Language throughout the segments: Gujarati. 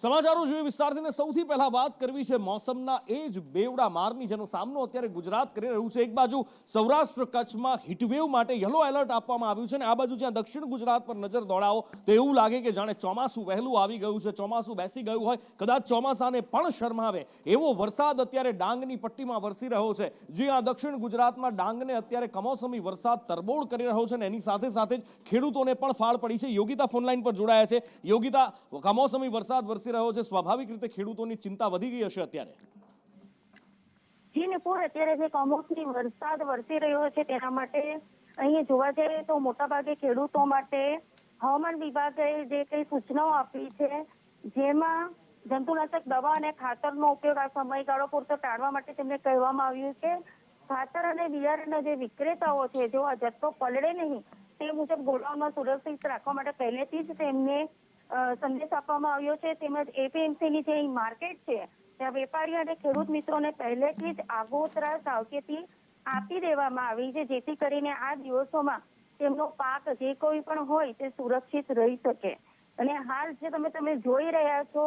સમાચારો જોઈએ વિસ્તારથી ને સૌથી પહેલા વાત કરવી છે મોસમના એ જ બેવડા મારની જેનો સામનો અત્યારે ગુજરાત કરી રહ્યું છે। એક બાજુ સૌરાષ્ટ્ર કચ્છમાં હીટવેવ માટે યલો એલર્ટ આપવામાં આવ્યું છે અને આ બાજુ જ્યાં દક્ષિણ ગુજરાત પર નજર દોડાવો તો એવું લાગે કે જાણે ચોમાસું વહેલું આવી ગયું છે, ચોમાસું બેસી ગયું હોય, કદાચ ચોમાસાને પણ શરમાવે એવો વરસાદ અત્યારે ડાંગની પટ્ટીમાં વરસી રહ્યો છે। જ્યાં દક્ષિણ ગુજરાતમાં ડાંગને અત્યારે કમોસમી વરસાદ તરબોળ કરી રહ્યો છે અને એની સાથે સાથે જ ખેડૂતોને પણ ફાળ પડી છે। યોગિતા ફોનલાઈન પર જોડાયા છે। યોગિતા, કમોસમી વરસાદ વરસી રહ્યો છે, સ્વાભાવિક રીતે ખેડૂતોની ચિંતા વધી ગઈ હશે અત્યારે। જી નિપુર, અત્યારે જે કમોસમી વરસાદ વરસી રહ્યો છે તેના માટે અહીં જોવા જઈએ તો મોટાભાગે ખેડૂતો માટે હવામાન વિભાગે જે કઈ સૂચનાઓ આપી છે જેમાં જંતુનાશક દવા અને ખાતરનો ઉપયોગ આ સમયગાળો પૂરતો ટાળવા માટે તેમને કહેવામાં આવ્યું છે। ખાતર અને બિયારણના જે વિક્રેતાઓ છે જો આ જથ્થો પલળે નહીં તે મુજબ ગોડાઉનમાં સુરક્ષિત રાખવા માટે પહેલેથી જ તેમને સંદેશ આપવામાં આવ્યો છે। તેમજ એપીએમસીની જે માર્કેટ છે ત્યાં વેપારી અને ખેડૂત મિત્રોને પહેલેથી જ આગોતરા સાવચેતી આપી દેવામાં આવી છે જેથી કરીને આ દિવસોમાં તેમનો પાક જે કોઈ પણ હોય તે સુરક્ષિત રહી શકે। અને હાલ જે તમે જોઈ રહ્યા છો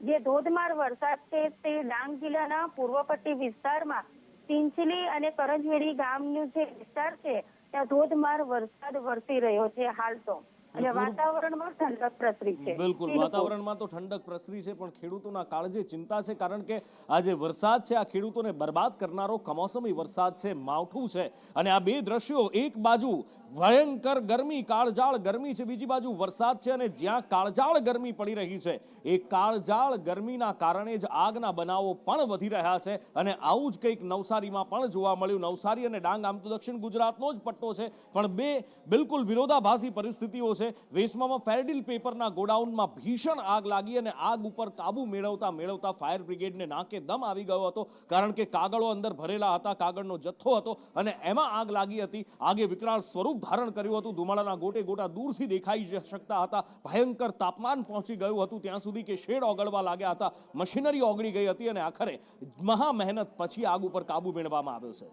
જે ધોધમાર વરસાદ છે તે ડાંગ જિલ્લાના પૂર્વ પટ્ટી વિસ્તારમાં ચિંચલી અને કરંજવેડી ગામનો જે વિસ્તાર છે ત્યાં ધોધમાર વરસાદ વરસી રહ્યો છે હાલ તો, અને વાતાવરણમાં ઠંડક પ્રસરી છે। બિલકુલ, વાતાવરણમાં તો ઠંડક પ્રસરી છે પણ ખેડૂતોના કાળજે ચિંતા છે કારણ કે આ જે વરસાદ છે આ ખેડૂતોને બરબાદ કરનારો કમોસમી વરસાદ છે, માવઠું છે। અને આ બે દ્રશ્યો, એક બાજુ ભયંકર ગરમી, કાળજાળ ગરમી છે, બીજી બાજુ વરસાદ છે અને જ્યાં કાળજાળ ગરમી પડી રહી છે એ કાળજાળ ગરમીના કારણે જ આગના બનાવો પણ વધી રહ્યા છે અને આવું જ કંઈક નવસારીમાં પણ જોવા મળ્યું। નવસારી અને ડાંગ આમ તો દક્ષિણ ગુજરાતનો જ પટ્ટો છે પણ બે બિલકુલ વિરોધાભાસી પરિસ્થિતિઓ છે। વેસમામાં ફેરડિલ પેપરના ગોડાઉનમાં ભીષણ આગ લાગી અને આગ ઉપર કાબુ મેળવતા ફાયર બ્રિગેડને નાકે દમ આવી ગયો હતો કારણ કે કાગળો અંદર ભરેલા હતા, કાગળનો જથ્થો હતો અને એમાં આગ લાગી હતી। આગે વિકરાળ સ્વરૂપ ધારણ કર્યું હતું, ધુમાડાના ગોટે ગોટા દૂરથી દેખાઈ શકતા હતા, ભયંકર તાપમાન પહોંચી ગયું હતું ત્યાં સુધી કે શેડ ઓગળવા લાગ્યા હતા, મશીનરી ઓગળી ગઈ હતી અને આખરે મહા મહેનત પછી આગ ઉપર કાબુ મેળવવામાં આવ્યો છે।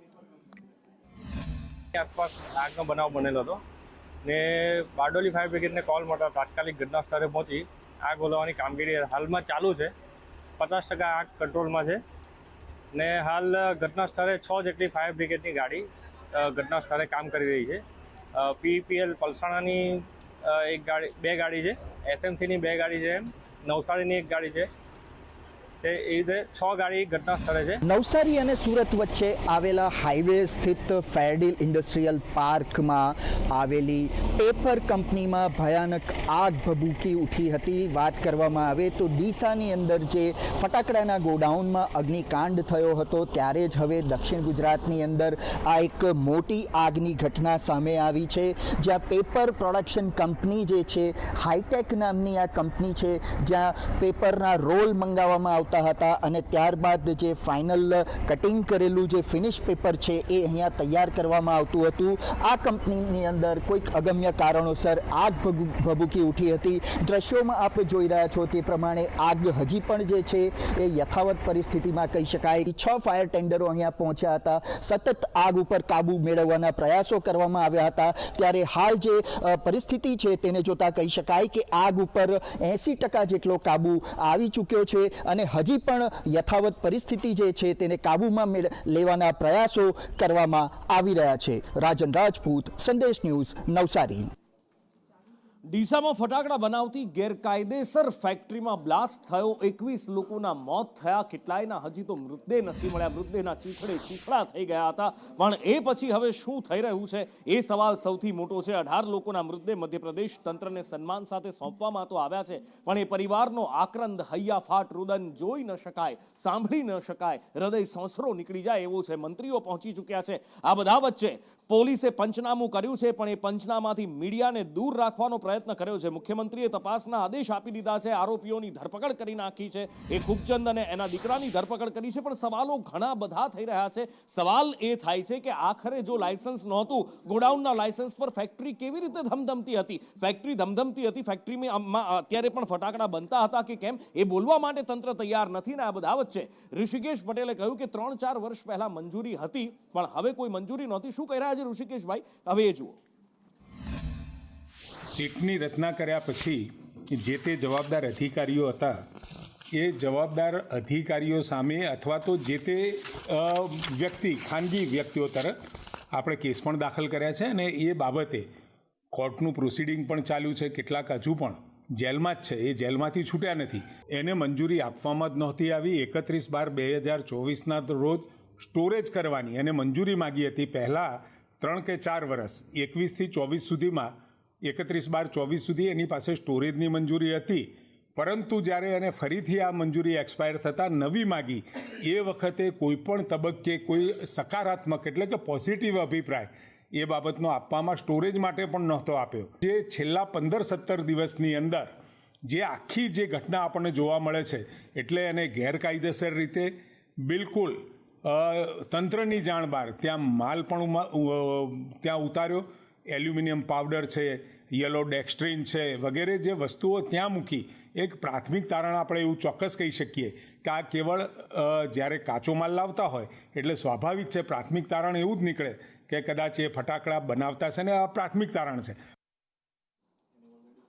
આસપાસ આગનો બનાવ બનેલો હતો ને બારડોલી ફાયર બ્રિગેડને કોલ મળતા તાત્કાલિક ઘટના સ્થળે પહોંચી આગ ઓલવવાની કામગીરી હાલમાં ચાલુ છે। 50% આગ કંટ્રોલમાં છે ને હાલ ઘટના સ્થળે 6 જેટલી ફાયર બ્રિગેડની ગાડી ઘટના સ્થળે કામ કરી રહી છે। પીપીએલ પલસાણાની બે ગાડી છે, એસએમસીની 2 ગાડી છે, નવસારીની 1 ગાડી છે, તે એ રીતે 6 ગાડી ઘટના સ્થળે છે। નવસારી અને સુરત વચ્ચે આવેલા હાઈવે સ્થિત ફેરડિલ ઇન્ડસ્ટ્રીયલ પાર્કમાં આવેલી પેપર કંપનીમાં ભયાનક આગ ભભૂકી ઉઠી હતી। વાત કરવામાં આવે તો ડીસાની અંદર જે ફટાકડાના ગોડાઉનમાં અગ્નિકાંડ થયો હતો ત્યારે જ હવે દક્ષિણ ગુજરાતની અંદર આ એક મોટી આગની ઘટના સામે આવી છે જ્યાં પેપર પ્રોડક્શન કંપની જે છે હાઈટેક નામની આ કંપની છે જ્યાં પેપરના રોલ મંગાવવામાં આવતા હતા અને ત્યારબાદ જે ફાઇનલ કટિંગ કરેલું જે ફિનિશ પેપર છે એ અહીંયા તૈયાર કરવામાં આવતું હતું। આ કંપનીની અંદર કોઈક અગમ્ય કારણોસર આગ ભભૂકી ઉઠી હતી। દ્રશ્યોમાં આપ જોઈ રહ્યા છો તે પ્રમાણે આગ હજી પણ જે છે એ યથાવત પરિસ્થિતિમાં કહી શકાય। 6 ફાયર ટેન્ડરો અહીંયા પહોંચ્યા હતા, સતત આગ ઉપર કાબુ મેળવવાના પ્રયાસો કરવામાં આવ્યા હતા। ત્યારે હાલ જે પરિસ્થિતિ છે તેને જોતા કહી શકાય કે આગ ઉપર 80% જેટલો કાબુ આવી ચૂક્યો છે અને હજી પણ યથાવત પરિસ્થિતિ જે છે તેને કાબૂમાં લેવાના પ્રયાસો કરવામાં આવી રહ્યા છે। રાજન રાજપૂત, સંદેશ ન્યૂઝ, નવસારી। ડીસામાં ફટાકડા બનાવતી ગેરકાયદેસર ફેક્ટરીમાં બ્લાસ્ટ થયો, 21 લોકોના મોત થયા, કેટલાયના હજી તો મૃતદેહ નથી મળ્યા, મૃતદેહના ચીથડા થઈ ગયા હતા પણ એ પછી હવે શું થઈ રહ્યું છે એ સવાલ સૌથી મોટો છે। 18 લોકોના મૃતદેહ મધ્યપ્રદેશ તંત્રને સન્માન સાથે સોંપવામાં તો આવ્યા છે પણ એ પરિવારનો આક્રંદ, હૈયાફાટ રુદન જોઈ ન શકાય, સાંભળી ન શકાય, હૃદય સોંસરો નીકળી જાય એવું છે। મંત્રીઓ પહોંચી ચૂક્યા છે। આ બધા વચ્ચે પોલીસે પંચનામું કર્યું છે પણ એ પંચનામાથી મીડિયાને દૂર રાખવાનો પ્રયત્ન કર્યો છે। મુખ્યમંત્રીએ તપાસના આદેશ આપી દીધા છે, આરોપીઓની ધરપકડ કરી નાખી છે, એ ખૂબચંદ અને એના દીકરાની ધરપકડ કરી છે પણ સવાલો ઘણા બધા થઈ રહ્યા છે। સવાલ એ થાય છે કે આખરે જો લાયસન્સ નહોતું, ગોડાઉનના લાયસન્સ પર ફેક્ટરી કેવી રીતે ધમધમતી હતી? ફેક્ટરી ધમધમતી હતી, ફેક્ટરીમાં અત્યારે પણ ફટાકડા બનતા હતા કે કેમ એ બોલવા માટે તંત્ર તૈયાર નથી ને આ બધા વચ્ચે ઋષિકેશ પટેલે કહ્યું કે 3-4 વર્ષ પહેલા મંજૂરી હતી પણ હવે કોઈ મંજૂરી નહોતી। શું કહી રહ્યા છે ઋષિકેશભાઈ, હવે એ જુઓ। સીટની રચના કર્યા પછી જે તે જવાબદાર અધિકારીઓ હતા એ જવાબદાર અધિકારીઓ સામે અથવા તો જે તે વ્યક્તિ ખાનગી વ્યક્તિઓ તરફ આપણે કેસ પણ દાખલ કર્યા છે અને એ બાબતે કોર્ટનું પ્રોસિડિંગ પણ ચાલ્યું છે. કેટલાક હજુ પણ જેલમાં જ છે, એ જેલમાંથી છૂટ્યા નથી. એને મંજૂરી આપવામાં જ નહોતી આવી. 31/12/2024ના રોજ સ્ટોરેજ કરવાની અને મંજૂરી માગી હતી. પહેલાં 3 કે 4 વર્ષ 21થી 24 સુધીમાં 31/12/24 સુધી એની પાસે સ્ટોરેજની મંજૂરી હતી. પરંતુ જ્યારે એને ફરીથી આ મંજૂરી એક્સપાયર થતાં નવી માગી, એ વખતે કોઈપણ તબક્કે કોઈ સકારાત્મક એટલે કે પોઝિટિવ અભિપ્રાય એ બાબતનો આપવામાં સ્ટોરેજ માટે પણ નહોતો આપ્યો. જે છેલ્લા 15-17 દિવસની અંદર જે આખી જે ઘટના આપણને જોવા મળે છે, એટલે એને ગેરકાયદેસર રીતે બિલકુલ તંત્રની જાણ બહાર ત્યાં માલ પણ ત્યાં ઉતાર્યો. એલ્યુમિનિયમ પાવડર છે, યલો ડેક્સ્ટ્રીન છે, વગેરે જે વસ્તુઓ ત્યાં મૂકી. એક પ્રાથમિક તારણ આપણે એવું ચોક્કસ કહી શકીએ કે આ કેવળ જ્યારે કાચો માલ લાવતા હોય એટલે સ્વાભાવિક છે, પ્રાથમિક તારણ એવું જ નીકળે કે કદાચ એ ફટાકડા બનાવતા છે ને આ પ્રાથમિક તારણ છે.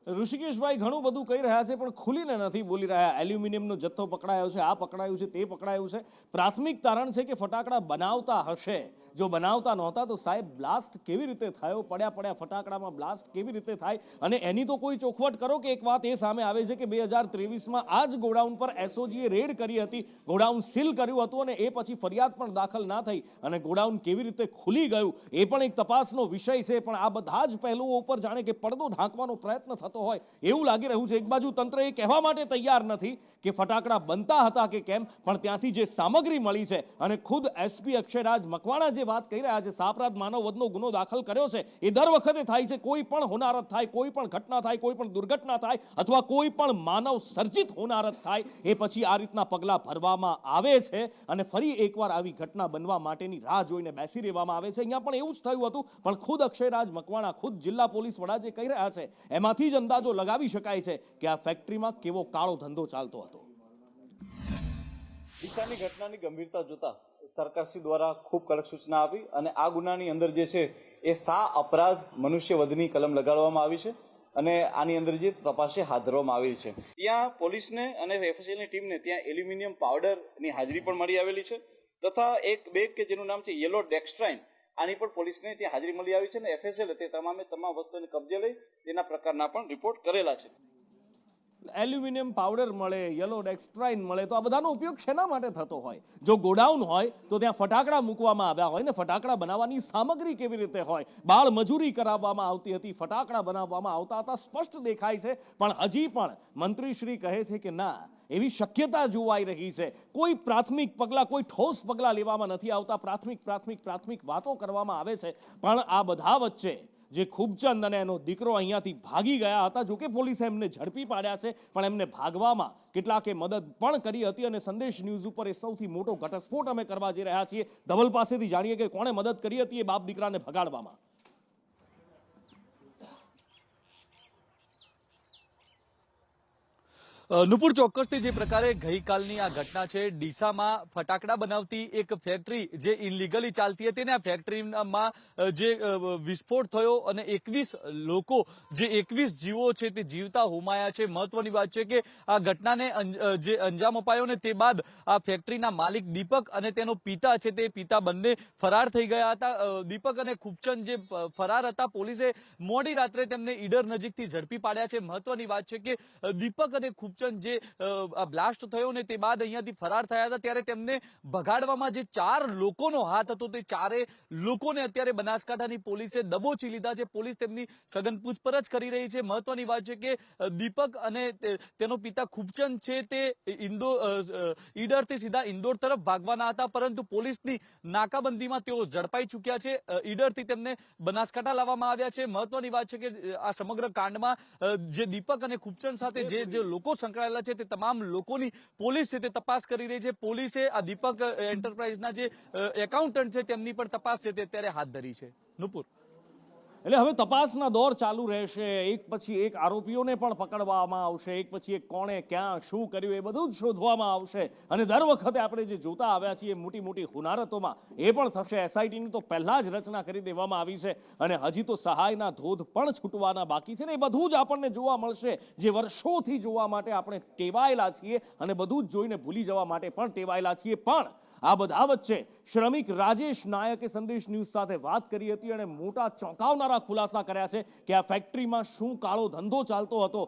ઋષિકેશભાઈ ઘણું બધું કહી રહ્યા છે પણ ખુલીને નથી બોલી રહ્યા. એલ્યુમિનિયમનો જથ્થો પકડાયો છે, આ પકડાયું છે, તે પકડાયું છે. પ્રાથમિક તારણ છે કે ફટાકડા બનાવતા હશે. જો બનાવતા નહોતા તો સાહેબ બ્લાસ્ટ કેવી રીતે થયો? પડ્યા ફટાકડામાં બ્લાસ્ટ કેવી રીતે થાય? અને એની તો કોઈ ચોખવટ કરો કે એક વાત એ સામે આવે છે કે 2023માં આ જ ગોડાઉન પર એસઓજીએ રેડ કરી હતી, ગોડાઉન સીલ કર્યું હતું અને એ પછી ફરિયાદ પણ દાખલ ના થઈ અને ગોડાઉન કેવી રીતે ખુલી ગયું એ પણ એક તપાસનો વિષય છે. પણ આ બધા જ પહેલુઓ ઉપર જાણે કે પડદો ઢાંકવાનો પ્રયત્ન થતો હોય એવું લાગી રહ્યું છે. એક બાજુ તંત્ર એ કહેવા માટે તૈયાર નથી કે ફટાકડા બનતા હતા કે કેમ, પણ ત્યાંથી જે સામગ્રી મળી છે અને ખુદ એસપી અક્ષયરાજ મકવાણા જે વાત કહી રહ્યા છે, સાપરાધ માનવ વધનો ગુનો દાખલ કર્યો છે, એ દર વખતે થાય છે. કોઈ પણ હોનારત થાય, કોઈ પણ ઘટના થાય, કોઈ પણ દુર્ઘટના થાય અથવા કોઈ પણ માનવ સર્જિત હોનારત થાય, એ પછી આ રીતના પગલાં ભરવામાં આવે છે અને ફરી એકવાર આવી ઘટના બનવા માટેની રાહ જોઈને બેસી રહેવામાં આવે છે. અહીંયા પણ એવું જ થયું હતું. પણ ખુદ અક્ષયરાજ મકવાણા, ખુદ જિલ્લા પોલીસ વડા જે કહી રહ્યા છે, એમાંથી જ અંદાજો લગાવી શકાય છે કે આ ફેક્ટરીમાં કેવો કાળો ધંધો ચાલતો હતો. ડીસાની ઘટનાની ગંભીરતા જોતા સરકારશ્રી દ્વારા ખૂબ કડક સૂચના આપી અને આ ગુનાની અંદર જે છે એ અપરાધ મનુષ્યવધની કલમ લગાડવામાં આવી છે અને આની અંદર જે તપાસ હાથ ધરવામાં આવી છે. ત્યાં પોલીસને અને એફએસએલની ટીમને ત્યાં એલ્યુમિનિયમ પાવડરની હાજરી પણ મળી આવેલી છે તથા એક બેગ કે જેનું નામ છે યલો ડેક્સ્ટ્રાઇન, આની પણ પોલીસને ત્યાં હાજરી મળી આવી છે અને એફએસએલ તે તમામ વસ્તુને કબજે લઈ તેના પ્રકારના પણ રિપોર્ટ કરેલા છે. એલ્યુમિનિયમ પાવડર મળે, યલો ડેક્સ્ટ્રાઇન મળે, તો આ બધાનો ઉપયોગ શેના માટે થતો હોય? જો ગોડાઉન હોય તો ત્યાં ફટાકડા મૂકવામાં આવ્યા હોય ને, ફટાકડા બનાવવાની સામગ્રી કેવી રીતે હોય? બાળ મજૂરી કરાવવામાં આવતી હતી, ફટાકડા બનાવવામાં આવતા હતા, સ્પષ્ટ દેખાય છે. પણ હજી પણ મંત્રીશ્રી કહે છે કે ના, એવી શક્યતા જોવાઈ રહી છે. કોઈ પ્રાથમિક પગલાં, કોઈ ઠોસ પગલાં લેવામાં નથી આવતા. પ્રાથમિક વાતો કરવામાં આવે છે. પણ આ બધા વચ્ચે જે ખૂબચંદ અને એનો દીકરો અહીંયાથી ભાગી ગયા હતા, જોકે પોલીસે એમને ઝડપી પાડ્યા છે, પણ એમને ભાગવામાં કેટલાકે મદદ પણ કરી હતી અને સંદેશ ન્યૂઝ ઉપર એ સૌથી મોટો ઘટસ્ફોટ અમે કરવા જઈ રહ્યા છીએ. ધવલ પાસેથી જાણીએ કે કોણે મદદ કરી હતી એ બાપ દીકરાને ભગાડવામાં. નુપુર, ચોક્કસથી જે પ્રકારે ગઈકાલની આ ઘટના છે, ડીસામાં ફટાકડા બનાવતી એક ફેક્ટરી જે ઇનલીગલી ચાલતી હતી ને, આ ફેક્ટરીમાં જે વિસ્ફોટ થયો અને 21 લોકો, જે 21 જીવો છે તે જીવતા હોમાયા છે. મહત્વની વાત છે કે આ ઘટનાને જે અંજામ અપાયો ને તે બાદ આ ફેક્ટરીના માલિક દીપક અને તેનો પિતા છે, તે પિતા બંને ફરાર થઈ ગયા હતા. દીપક અને ખૂબચંદ જે ફરાર હતા, પોલીસે મોડી રાત્રે તેમને ઈડર નજીકથી ઝડપી પાડ્યા છે. મહત્વની વાત છે કે દીપક અને ખૂબચંદ જે બ્લાસ્ટ થયો ને તે બાદ અહીંયાથી ફરાર થયા હતા, ત્યારે તેમને ભગાડવામાં જે 4 લોકોનો હાથ હતો, તે 4 લોકોને અત્યારે બનાસકાંઠાની પોલીસે દબોચી લીધા છે. પોલીસ તેમની સઘન પૂછપરછ કરી રહી છે. મહત્વની વાત છે કે દીપક અને તેનો પિતા ખૂબચંદ છે તે ઈડરથી સીધા ઇન્દોર તરફ ભાગવાના હતા, પરંતુ પોલીસની નાકાબંધીમાં તેઓ ઝડપાઈ ચૂક્યા છે. ઈડરથી તેમને બનાસકાંઠા લાવવામાં આવ્યા છે. મહત્વની વાત છે કે આ સમગ્ર કાંડમાં જે દીપક અને ખૂબચંદ સાથે જે લોકો સંકળાયેલા છે તે તમામ લોકોની પોલીસ છે તે તપાસ કરી રહી છે. પોલીસે આ દીપક એન્ટરપ્રાઇઝના જે એકાઉન્ટન્ટ છે તેમની પણ તપાસ છે તે અત્યારે હાથ ધરી છે. નુપુર. એટલે હવે તપાસના દોર ચાલુ રહેશે, એક પછી એક આરોપીઓને પણ પકડવામાં આવશે, એક પછી એક કોણે ક્યાં શું કર્યું એ બધું જ શોધવામાં આવશે. અને દર વખતે આપણે જે જોતા આવ્યા છીએ મોટી મોટી હુનારતોમાં એ પણ થશે. એસઆઈટીની તો પહેલાં જ રચના કરી દેવામાં આવી છે અને હજી તો સહાયના ધોધ પણ છૂટવાના બાકી છે ને એ બધું જ આપણને જોવા મળશે જે વર્ષોથી જોવા માટે આપણે ટેવાયેલા છીએ અને બધું જ જોઈને ભૂલી જવા માટે પણ ટેવાયેલા છીએ. પણ આ બધા વચ્ચે શ્રમિક રાજેશ નાયકે સંદેશ ન્યૂઝ સાથે વાત કરી હતી અને મોટા ચોંકાવનારા ખુલાસા કર્યા છે કે આ ફેક્ટરીમાં શું કાળો ધંધો ચાલતો હતો.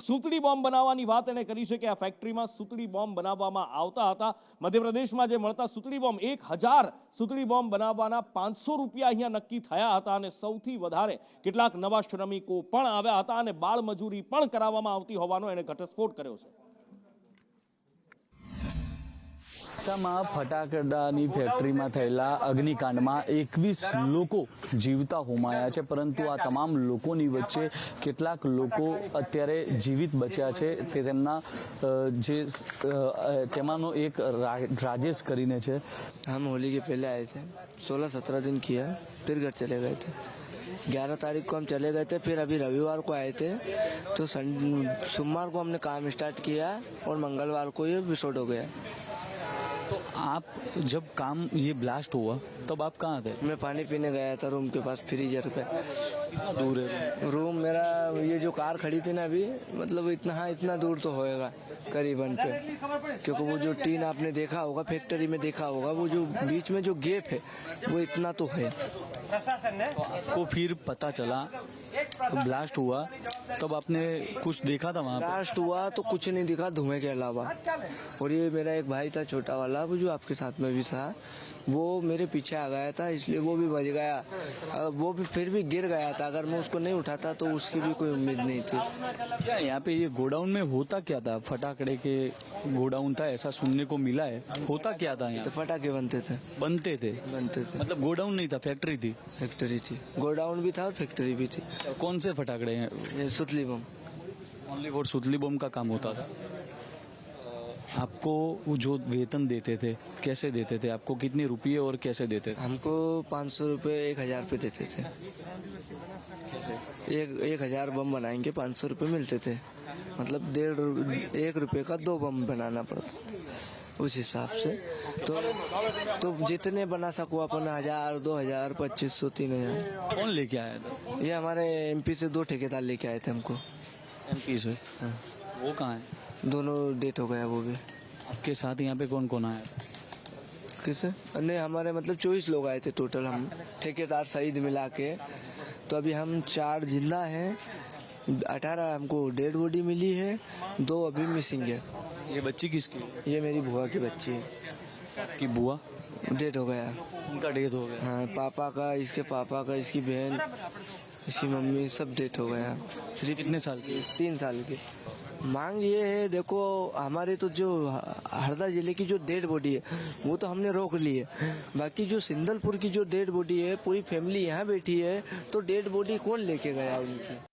સૂતળી બોમ્બ બનાવવાની વાત એણે કરી છે કે આ ફેક્ટરીમાં સૂતળી બોમ્બ બનાવવામાં આવતા હતા. મધ્યપ્રદેશમાં જે મળતા સૂતળી બોમ્બ 1000 સૂતળી બોમ્બ બનાવવાના 500 રૂપિયા અહીંયા નક્કી થયા હતા અને સૌથી વધારે કેટલાક નવા શ્રમિકો પણ આવ્યા હતા અને બાળમજૂરી પણ કરાવવામાં આવતી હોવાનો એણે ઘટસ્ફોટ કર્યો છે. ડીસામાં ફટાકડાની ફેક્ટરીમાં થયેલા અગ્નિકાંડમાં 21 લોકો જીવતા હોમાયા છે, પરંતુ આ તમામ લોકોની વચ્ચે કેટલાક લોકો અત્યારે જીવિત બચ્યા છે. તે તેમના તેમાંનો એક રાજેશ કરીને છે. हम होली के पहले आए थे, 16-17 दिन किया, फिर घर चले गए थे. 11 तारीख को हम चले गए थे, फिर अभी रविवार को आए थे, तो सोमवार को हमने काम स्टार्ट किया और मंगलवार को ये विस्फोट हो गया. तो आप जब काम ये ब्लास्ट हुआ तब आप कहाँ थे? मैं पानी पीने गया था रूम के पास फ्रीजर पे. कितना दूर है रूम मेरा ये जो कार खड़ी थी ना अभी, मतलब इतना दूर तो होएगा करीबन पे, क्योंकि वो जो टीन आपने देखा होगा फैक्ट्री में देखा होगा, वो जो बीच में जो गैप है वो इतना तो है. तो आपको फिर पता चला ब्लास्ट हुआ तब आपने कुछ देखा था वहाँ पे? ब्लास्ट हुआ तो कुछ नहीं दिखा धुएं के अलावा. और ये मेरा एक भाई था छोटा वाला, वो जो आपके साथ में भी था, वो मेरे पीछे आ गया था, इसलिए वो भी बच गया. वो भी फिर भी गिर गया था. अगर मैं उसको नहीं उठाता तो उसकी भी कोई उम्मीद नहीं थी. क्या यहाँ पे ये गोडाउन में होता क्या था? फटाकड़े के गोडाउन था ऐसा सुनने को मिला है. होता क्या था तो यहाँ? पटाखे बनते थे. बनते थे मतलब गोडाउन नहीं था, फैक्ट्री थी. फैक्ट्री थी, गोडाउन भी था और फैक्ट्री भी थी. कौन से फटाकड़े हैं? ये सुतली बम. ओनली फॉर सुतली बम का काम होता था. आपको वो जो वेतन देते थे कैसे देते थे? आपको कितने रुपये और कैसे देते थे? हमको 500 रुपये 1000 रुपये देते थे. कैसे? 1000 बम बनाएंगे 500 रुपये मिलते थे. मतलब 1 रुपये का 2 बम बनाना पड़ता था उस हिसाब से. तो जितने बना सको अपन 1000, 2000, 2500, 3000. कौन लेके आया था? ये हमारे एमपी से 2 ठेकेदार लेके आए थे हमको. एमपी से? हाँ. वो कहाँ है? दोनों डेट हो गया वो भी. आपके साथ यहाँ पे कौन कौन आया? किसे? नहीं, हमारे मतलब 24 लोग आए थे टोटल, हम ठेकेदार सहित मिला के. तो अभी हम 4 जिंदा हैं, 18 हमको डेड बॉडी मिली है, 2 अभी मिसिंग है. ये बच्ची किसकी? ये मेरी बुआ की बच्ची है. की बुआ? डेड हो गया. उनका डेथ हो गया. हाँ, पापा का, इसके पापा का, इसकी बहन, इसकी मम्मी, सब डेथ हो गया. सिर्फ कितने साल की? 3 साल की. मांग ये है, देखो हमारे तो जो हरदा जिले की जो डेड बॉडी है वो तो हमने रोक ली है. बाकी जो सिंदलपुर की जो डेड बॉडी है, पूरी फैमिली यहाँ बैठी है, तो डेड बॉडी कौन लेके गया उनकी?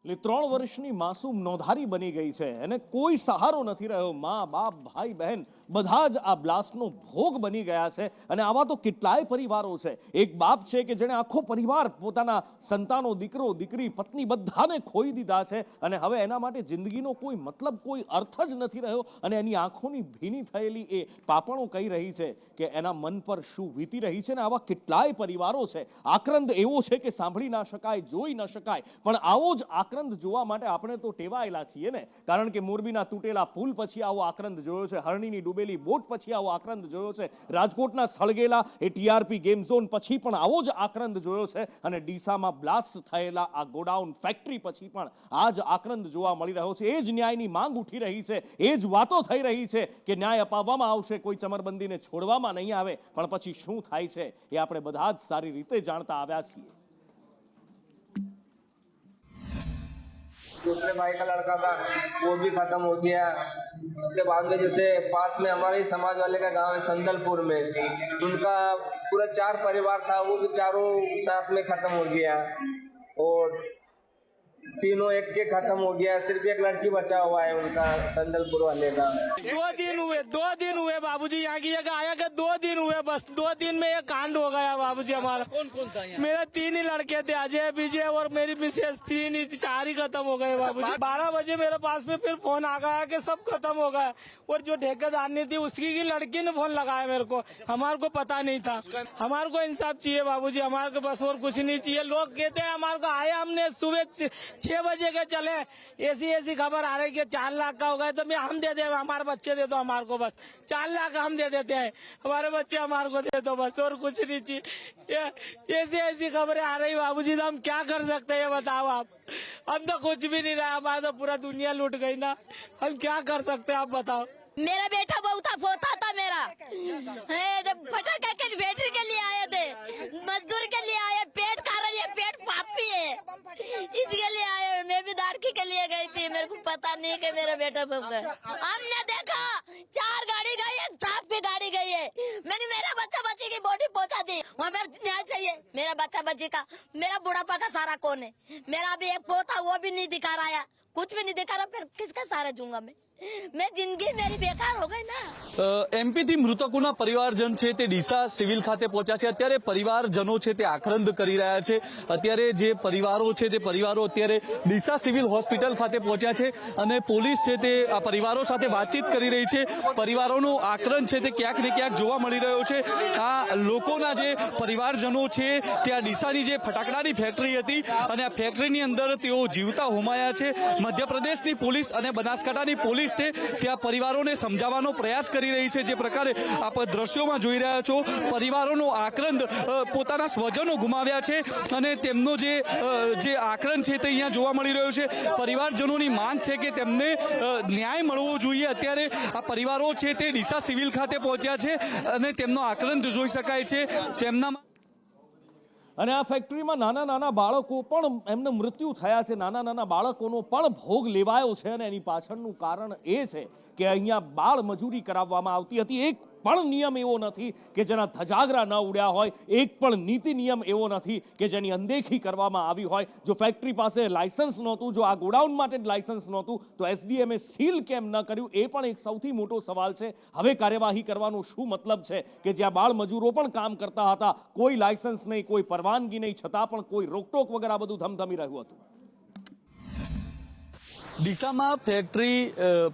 એટલે 3 વર્ષની માસૂમ નોંધારી બની ગઈ છે અને કોઈ સહારો નથી રહ્યો. મા બાપ ભાઈ બહેન બધા જ આ બ્લાસ્ટનો ભોગ બની ગયા છે અને આવા તો કેટલાય પરિવારો છે. એક બાપ છે કે જેણે આખો પરિવાર પોતાના સંતાનો, દીકરો દીકરી, પત્ની બધાને ખોઈ દીધા છે અને હવે એના માટે જિંદગીનો કોઈ મતલબ, કોઈ અર્થ જ નથી રહ્યો અને એની આંખોની ભીની થયેલી એ પાપણો કહી રહી છે કે એના મન પર શું વીતી રહી છે. ને આવા કેટલાય પરિવારો છે. આક્રંદ એવો છે કે સાંભળી ના શકાય, જોઈ ન શકાય. પણ આવો જ આક્રંદ જોવા માટે આપણે તો ટેવાયેલા છીએ ને, કારણ કે મોરબીના તૂટેલા પુલ પછી આવો આક્રંદ જોયો છે, હરણીની ડૂબેલી બોટ પછી આવો આક્રંદ જોયો છે, રાજકોટના સળગેલા એ ટીઆરપી ગેમ ઝોન પછી પણ આવો જ આક્રંદ જોયો છે અને ડીસામાં બ્લાસ્ટ થયેલા આ ગોડાઉન ફેક્ટરી પછી પણ આ જ આક્રંદ જોવા મળી રહ્યો છે. એ જ ન્યાયની માંગ ઉઠી રહી છે, એ જ વાતો થઈ રહી છે કે ન્યાય અપાવવામાં આવશે, કોઈ ચમરબંધીને છોડવામાં નહીં આવે. પણ પછી શું થાય છે એ આપણે બધા જ સારી રીતે જાણતા આવ્યા છીએ. दूसरे भाई का लड़का था वो भी खत्म हो गया. उसके बाद में जैसे पास में हमारे ही समाज वाले का गांव है संदलपुर में, उनका पूरा 4 परिवार था, वो भी चारों साथ में खत्म हो गया. और तीनों एक के खत्म हो गया, सिर्फ एक लड़की बचा हुआ है उनका, संदलपुर वाले का। 2 दिन हुए बाबूजी, यहाँ की जगह आया कि 2 दिन हुए, बस 2 दिन में ये कांड हो गया बाबूजी हमारा। कौन कौन था यहाँ? मेरे 3 ही लड़के थे, अजय विजय और मेरी मिसेस, 3 ही 4 ही खत्म हो गए बाबूजी। 12 बजे मेरे पास में फिर फोन आ गया कि सब खत्म हो गया, और जो ठेकेदारनी थी उसकी की लड़की ने फोन लगाया मेरे को, हमारे को पता नहीं था। हमारे को इंसाफ चाहिए बाबूजी, हमारे को बस और कुछ नहीं चाहिए। लोग कहते हैं हमारे को आया, हमने सुबह 6 बजे के चले, ऐसी खबर आ रही कि 4 लाख का हो गया, तो हम दे दे, हमारे बच्चे दे दो हमारे को, बस 4 लाख हम दे देते हैं, हमारे बच्चे हमारे को दे दो, बस और कुछ नहीं चाहिए। ऐसी खबरें आ रही बाबूजी, तो हम क्या कर सकते हैं बताओ आप। हम तो कुछ भी नहीं रहा, हमारा तो पूरा दुनिया लूट गई ना, हम क्या कर सकते हैं आप बताओ। मेरा बेटा बहुत था, पोता था मेरा, फटाखा के बैटरी के लिए आए थे, मजदूर के लिए आए, पेट कारण ये पेट पापी है, इसके लिए आए। मैं भी दाड़की के लिए गई थी, मेरे को पता नहीं कि मेरा बेटा बम है। हमने देखा 4 गाड़ी गई है, साफ की गाड़ी गई है, मैंने मेरा बच्चा बच्ची की बॉडी पहुंचा दी, वहाँ पर न्याय चाहिए। मेरा बच्चा बच्ची का, मेरा बुढ़ापा का सारा कौन है? मेरा भी एक पोता, वो भी नहीं दिखा रहा है, कुछ भी नहीं दिखा रहा, फिर किसका सहारा दूंगा मैं जिंदगी मेरी बेकार हो गई ना। એમપીથી મૃતકોના પરિવારજન છે તે ડીસા સિવિલ ખાતે પહોંચ્યા છે। અત્યારે પરિવારજનો છે તે આક્રંદ કરી રહ્યા છે। અત્યારે જે પરિવારો છે તે પરિવારો અત્યારે ડીસા સિવિલ હોસ્પિટલ ખાતે પહોંચ્યા છે અને પોલીસ છે તે આ પરિવારો સાથે વાતચીત કરી રહી છે। પરિવારોનો આક્રંદ છે તે ક્યાંક ને ક્યાંક જોવા મળી રહ્યો છે। આ લોકોના જે પરિવારજનો છે ત્યાં ડીસાની જે ફટાકડાની ફેક્ટરી હતી અને આ ફેક્ટરીની અંદર તેઓ જીવતા હોમાયા છે। મધ્યપ્રદેશની પોલીસ અને બનાસકાંઠાની પોલીસ છે ત્યાં પરિવારોને સમજાવવાનો પ્રયાસ કરી રહી છે। જે પ્રકારે આપ દ્રશ્યોમાં જોઈ રહ્યા છો, પરિવારોનો આક્રંદ, પોતાના સ્વજનો ગુમાવ્યા છે અને તેમનો જે આક્રંદ છે તે અહીંયા જોવા મળી રહ્યો છે। પરિવારજનોની માંગ છે કે તેમને ન્યાય મળવો જોઈએ। અત્યારે આ પરિવારો છે તે ડીસા સિવિલ ખાતે પહોંચ્યા છે અને તેમનો આક્રંદ જોઈ શકાય છે। તેમના અને આ ફેક્ટરીમાં નાના નાના બાળકો પણ એમને મૃત્યુ થયા છે, નાના નાના બાળકોનો પણ ભોગ લેવાયો છે અને એની પાછળનું કારણ એ છે કે અહીંયા બાળ મજૂરી કરાવવામાં આવતી હતી। એક પણ નિયમ એવો નથી કે જેના ધજાગરા ન ઉડ્યા હોય, એક પણ નીતિ નિયમ એવો નથી કે જેની અનદેખી કરવામાં આવી હોય। જો ફેક્ટરી પાસે લાયસન્સ નહોતું, જો આ ગોડાઉન માટે જ લાયસન્સ નહોતું, તો એસડીએમએ સીલ કેમ ન કર્યું એ પણ એક સૌથી મોટો સવાલ છે। હવે કાર્યવાહી કરવાનો શું મતલબ છે કે જ્યાં બાળ મજૂરો પણ કામ કરતા હતા, કોઈ લાયસન્સ નહીં, કોઈ પરવાનગી નહીં, છતાં પણ કોઈ રોકટોક વગર આ બધું ધમધમી રહ્યું હતું। ડીસામાં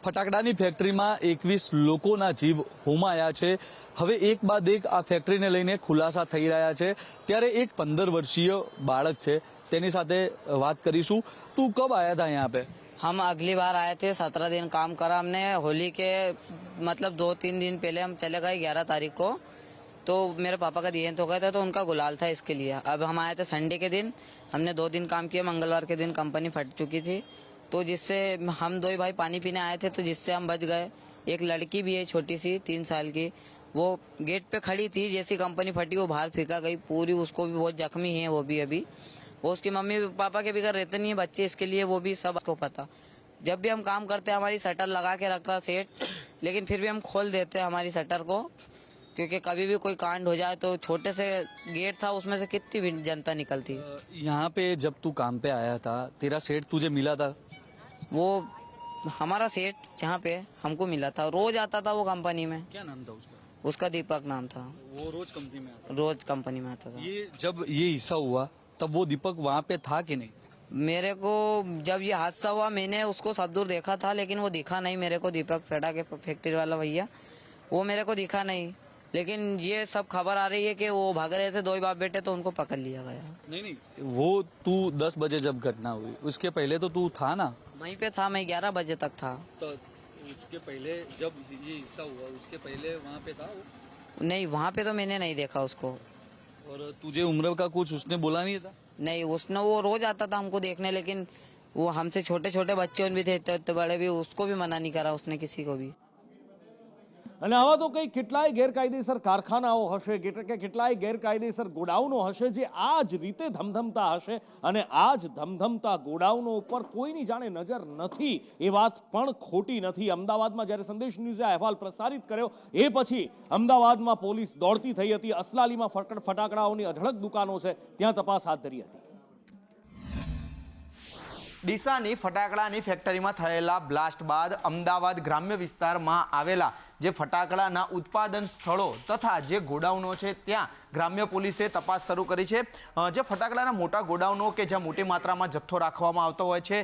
ફટાકડાની ફેક્ટરીમાં 21 લોકોના જીવ હોમાયા છે। હવે એક બાદ એક આ ફેક્ટરીને લઈને ખુલાસા થઈ રહ્યા છે। ત્યારે એક 15 વર્ષીય બાળક છે, તેની સાથે વાત કરીશું। તું કબ આયા था यहाँ पे? हम अगली बार आए थे, 17 दिन काम करा हमने। होली के मतलब 2-3 दिन पहले हम चले गए 11 तारीख को, तो मेरे पापा का देहांत हो गया था, तो उनका गुलाल था इसके लिए। अब हम आए थे संडे के दिन, हमने 2 दिन काम किया। मंगलवार के दिन कंपनी फट चुकी थी, तो जिससे हम 2 भाई पानी पीने आए थे, तो जिससे हम बच गए। एक लड़की भी है छोटी सी 3 साल की, वो गेट पे खड़ी थी, जैसी कंपनी फटी वो बाहर फेंका गई पूरी, उसको भी बहुत जख्मी है वो भी। अभी वो उसकी मम्मी पापा के बिगड़ रहते नहीं है बच्चे, इसके लिए वो भी सब को पता। जब भी हम काम करते हैं हमारी शटर लगा के रखता सेट, लेकिन फिर भी हम खोल देते हैं हमारी शटर को, क्योंकि कभी भी कोई कांड हो जाए तो छोटे से गेट था, उसमें से कितनी भी जनता निकलती। यहाँ पे जब तू काम पे आया था, तेरा सेट तुझे मिला था? वो हमारा सेट जहाँ पे हमको मिला था, रोज आता था वो कंपनी में। क्या नाम था उसका? उसका दीपक नाम था। वो रोज कंपनी में आता? रोज कंपनी में आता था। ये जब ये हिस्सा हुआ तब वो दीपक वहाँ पे था कि नहीं? मेरे को जब ये हादसा हुआ मैंने उसको सब दूर देखा था, लेकिन वो दिखा नहीं मेरे को। दीपक फेडा के फैक्ट्री वाला भैया, वो मेरे को दिखा नहीं। लेकिन ये सब खबर आ रही है कि वो भाग रहे थे 2 बाप बेटे, तो उनको पकड़ लिया गया। नहीं, वो तू 10 बजे जब घटना हुई उसके पहले तो तू था ना वहीं पे? था, मैं 11 बजे तक था। तो उसके पहले जब ये हिस्सा हुआ उसके पहले वहाँ पे था वो? नहीं, वहाँ पे तो मैंने नहीं देखा उसको। और तुझे उम्र का कुछ उसने बोला नहीं था? नहीं, उसने वो रोज आता था हमको देखने, लेकिन वो हमसे छोटे छोटे बच्चे भी थे, इतने बड़े भी, उसको भी मना नहीं करा उसने किसी को भी। અને આવા તો કંઈ કેટલાય ગેરકાયદેસર કારખાનાઓ હશે, કેટલાય ગેરકાયદેસર ગોડાઉનો હશે જે આ જ રીતે ધમધમતા હશે, અને આ જ ધમધમતા ગોડાઉનો ઉપર કોઈની જાણે નજર નથી એ વાત પણ ખોટી નથી। અમદાવાદમાં જ્યારે સંદેશ ન્યૂઝે અહેવાલ પ્રસારિત કર્યો એ પછી અમદાવાદમાં પોલીસ દોડતી થઈ હતી। અસલાલીમાં ફટાકડાઓની અઢળક દુકાનો છે, ત્યાં તપાસ હાથ ધરી હતી। ડીસાની ફટાકડાની ફેક્ટરીમાં થયેલા બ્લાસ્ટ બાદ અમદાવાદ ગ્રામ્ય વિસ્તારમાં આવેલા જે ફટાકડાના ઉત્પાદન સ્થળો તથા જે ગોડાઉનો છે ત્યાં ગ્રામ્ય પોલીસે તપાસ શરૂ કરી છે। જે ફટાકડાના મોટા ગોડાઉનો કે જ્યાં મોટી માત્રામાં જથ્થો રાખવામાં આવતો હોય છે,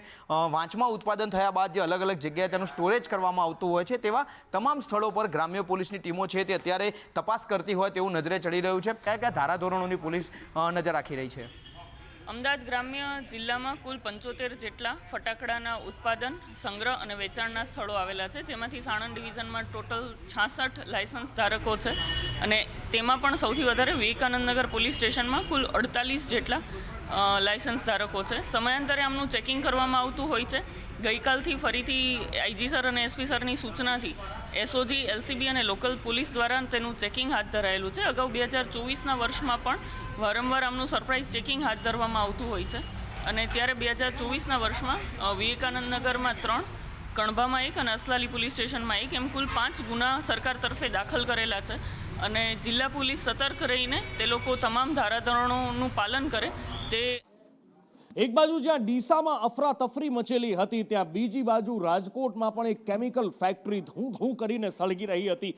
વાંચમાં ઉત્પાદન થયા બાદ જે અલગ અલગ જગ્યાએ તેનું સ્ટોરેજ કરવામાં આવતું હોય છે, તેવા તમામ સ્થળો પર ગ્રામ્ય પોલીસની ટીમો છે તે અત્યારે તપાસ કરતી હોય તેવું નજરે ચડી રહ્યું છે। કયા કયા ધારાધોરણોની પોલીસ નજર રાખી રહી છે? અમદાવાદ ગ્રામ્ય જિલ્લામાં કુલ 75 જેટલા ફટાકડાના ઉત્પાદન, સંગ્રહ અને વેચાણના સ્થળો આવેલા છે, જેમાંથી સાણંદ ડિવિઝનમાં ટોટલ 66 લાયસન્સ ધારકો છે અને તેમાં પણ સૌથી વધારે વિવેકાનંદનગર પોલીસ સ્ટેશનમાં કુલ 48 જેટલા લાયસન્સ ધારકો છે। સમયાંતરે આમનું ચેકિંગ કરવામાં આવતું હોય છે। ગઈકાલથી ફરીથી આઈજી સર અને એસપી સરની સૂચનાથી એસઓજી, એલસીબી અને લોકલ પોલીસ દ્વારા તેનું ચેકિંગ હાથ ધરાયેલું છે। અગાઉ 2024ના વર્ષમાં પણ વારંવાર આમનું સરપ્રાઇઝ ચેકિંગ હાથ ધરવામાં આવતું હોય છે અને ત્યારે 2024ના વર્ષમાં વિવેકાનંદનગરમાં 3, કણભામાં 1 અને અસલાલી પોલીસ સ્ટેશનમાં 1 એમ કુલ 5 ગુના સરકાર તરફે દાખલ કરેલા છે અને જિલ્લા પોલીસ સતર્ક રહીને તે લોકો તમામ ધારાધોરણોનું પાલન કરે તે એક બાજુ જ્યાં ડીસામાં અફરાતફરી મચેલી હતી, ત્યાં બીજી બાજુ રાજકોટમાં પણ એક કેમિકલ ફેક્ટરી ધૂ કરીને સળગી રહી હતી।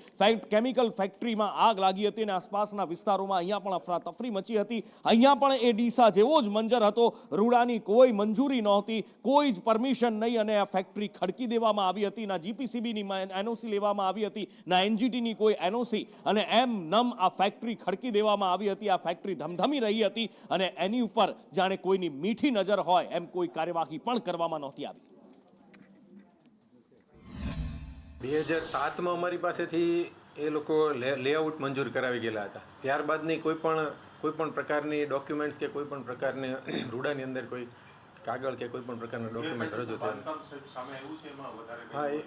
કેમિકલ ફેક્ટરીમાં આગ લાગી હતી અને આસપાસના વિસ્તારોમાં અહીંયા પણ અફરાતફરી મચી હતી। અહીંયા પણ એ ડીસા જેવો જ મંજર હતો। રૂડાની કોઈ મંજૂરી નહોતી, કોઈ જ પરમિશન નહીં અને આ ફેક્ટરી ખડકી દેવામાં આવી હતી। ના જીપીસીબીની એનઓસી લેવામાં આવી હતી, ના એનજીટીની કોઈ એનઓસી, અને એમ નમ આ ફેક્ટરી ખડકી દેવામાં આવી હતી। આ ફેક્ટરી ધમધમી રહી હતી અને એની ઉપર જાણે કોઈની મીઠી નજર હોય એમ કોઈ કાર્યવાહી પણ કરવામાં નહોતી આવી। 2007માં અમારી પાસેથી એ લોકો લેઆઉટ મંજૂર કરાવી ગયેલા હતા। ત્યારબાદની કોઈ પણ પ્રકારની ડોક્યુમેન્ટ્સ કે કોઈ પણ પ્રકારની રૂડાની અંદર કોઈ કાગળ કે કોઈ પણ પ્રકારના ડોક્યુમેન્ટ રજૂ થયા, હા, એ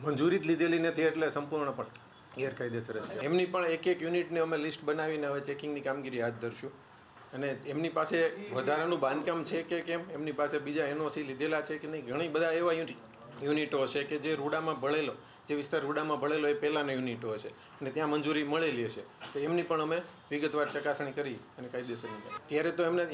મંજૂરી જ લીધેલી નથી એટલે સંપૂર્ણપણે ગેરકાયદેસર છે। એમની પણ એક યુનિટને અમે લિસ્ટ બનાવીને હવે ચેકિંગની કામગીરી હાથ ધરશું અને એમની પાસે વધારાનું બાંધકામ છે કે કેમ, એમની પાસે બીજા એનઓસી લીધેલા છે કે નહીં, ઘણી બધા એવા યુનિટો છે કે જે રૂડામાં ભળેલો, જે વિસ્તાર રૂડામાં ભળેલો એ પહેલાંના યુનિટો હશે અને ત્યાં મંજૂરી મળેલી હશે, તો એમની પણ અમે વિગતવાર ચકાસણી કરી અને કાયદેસરની કરી। ત્યારે તો એમને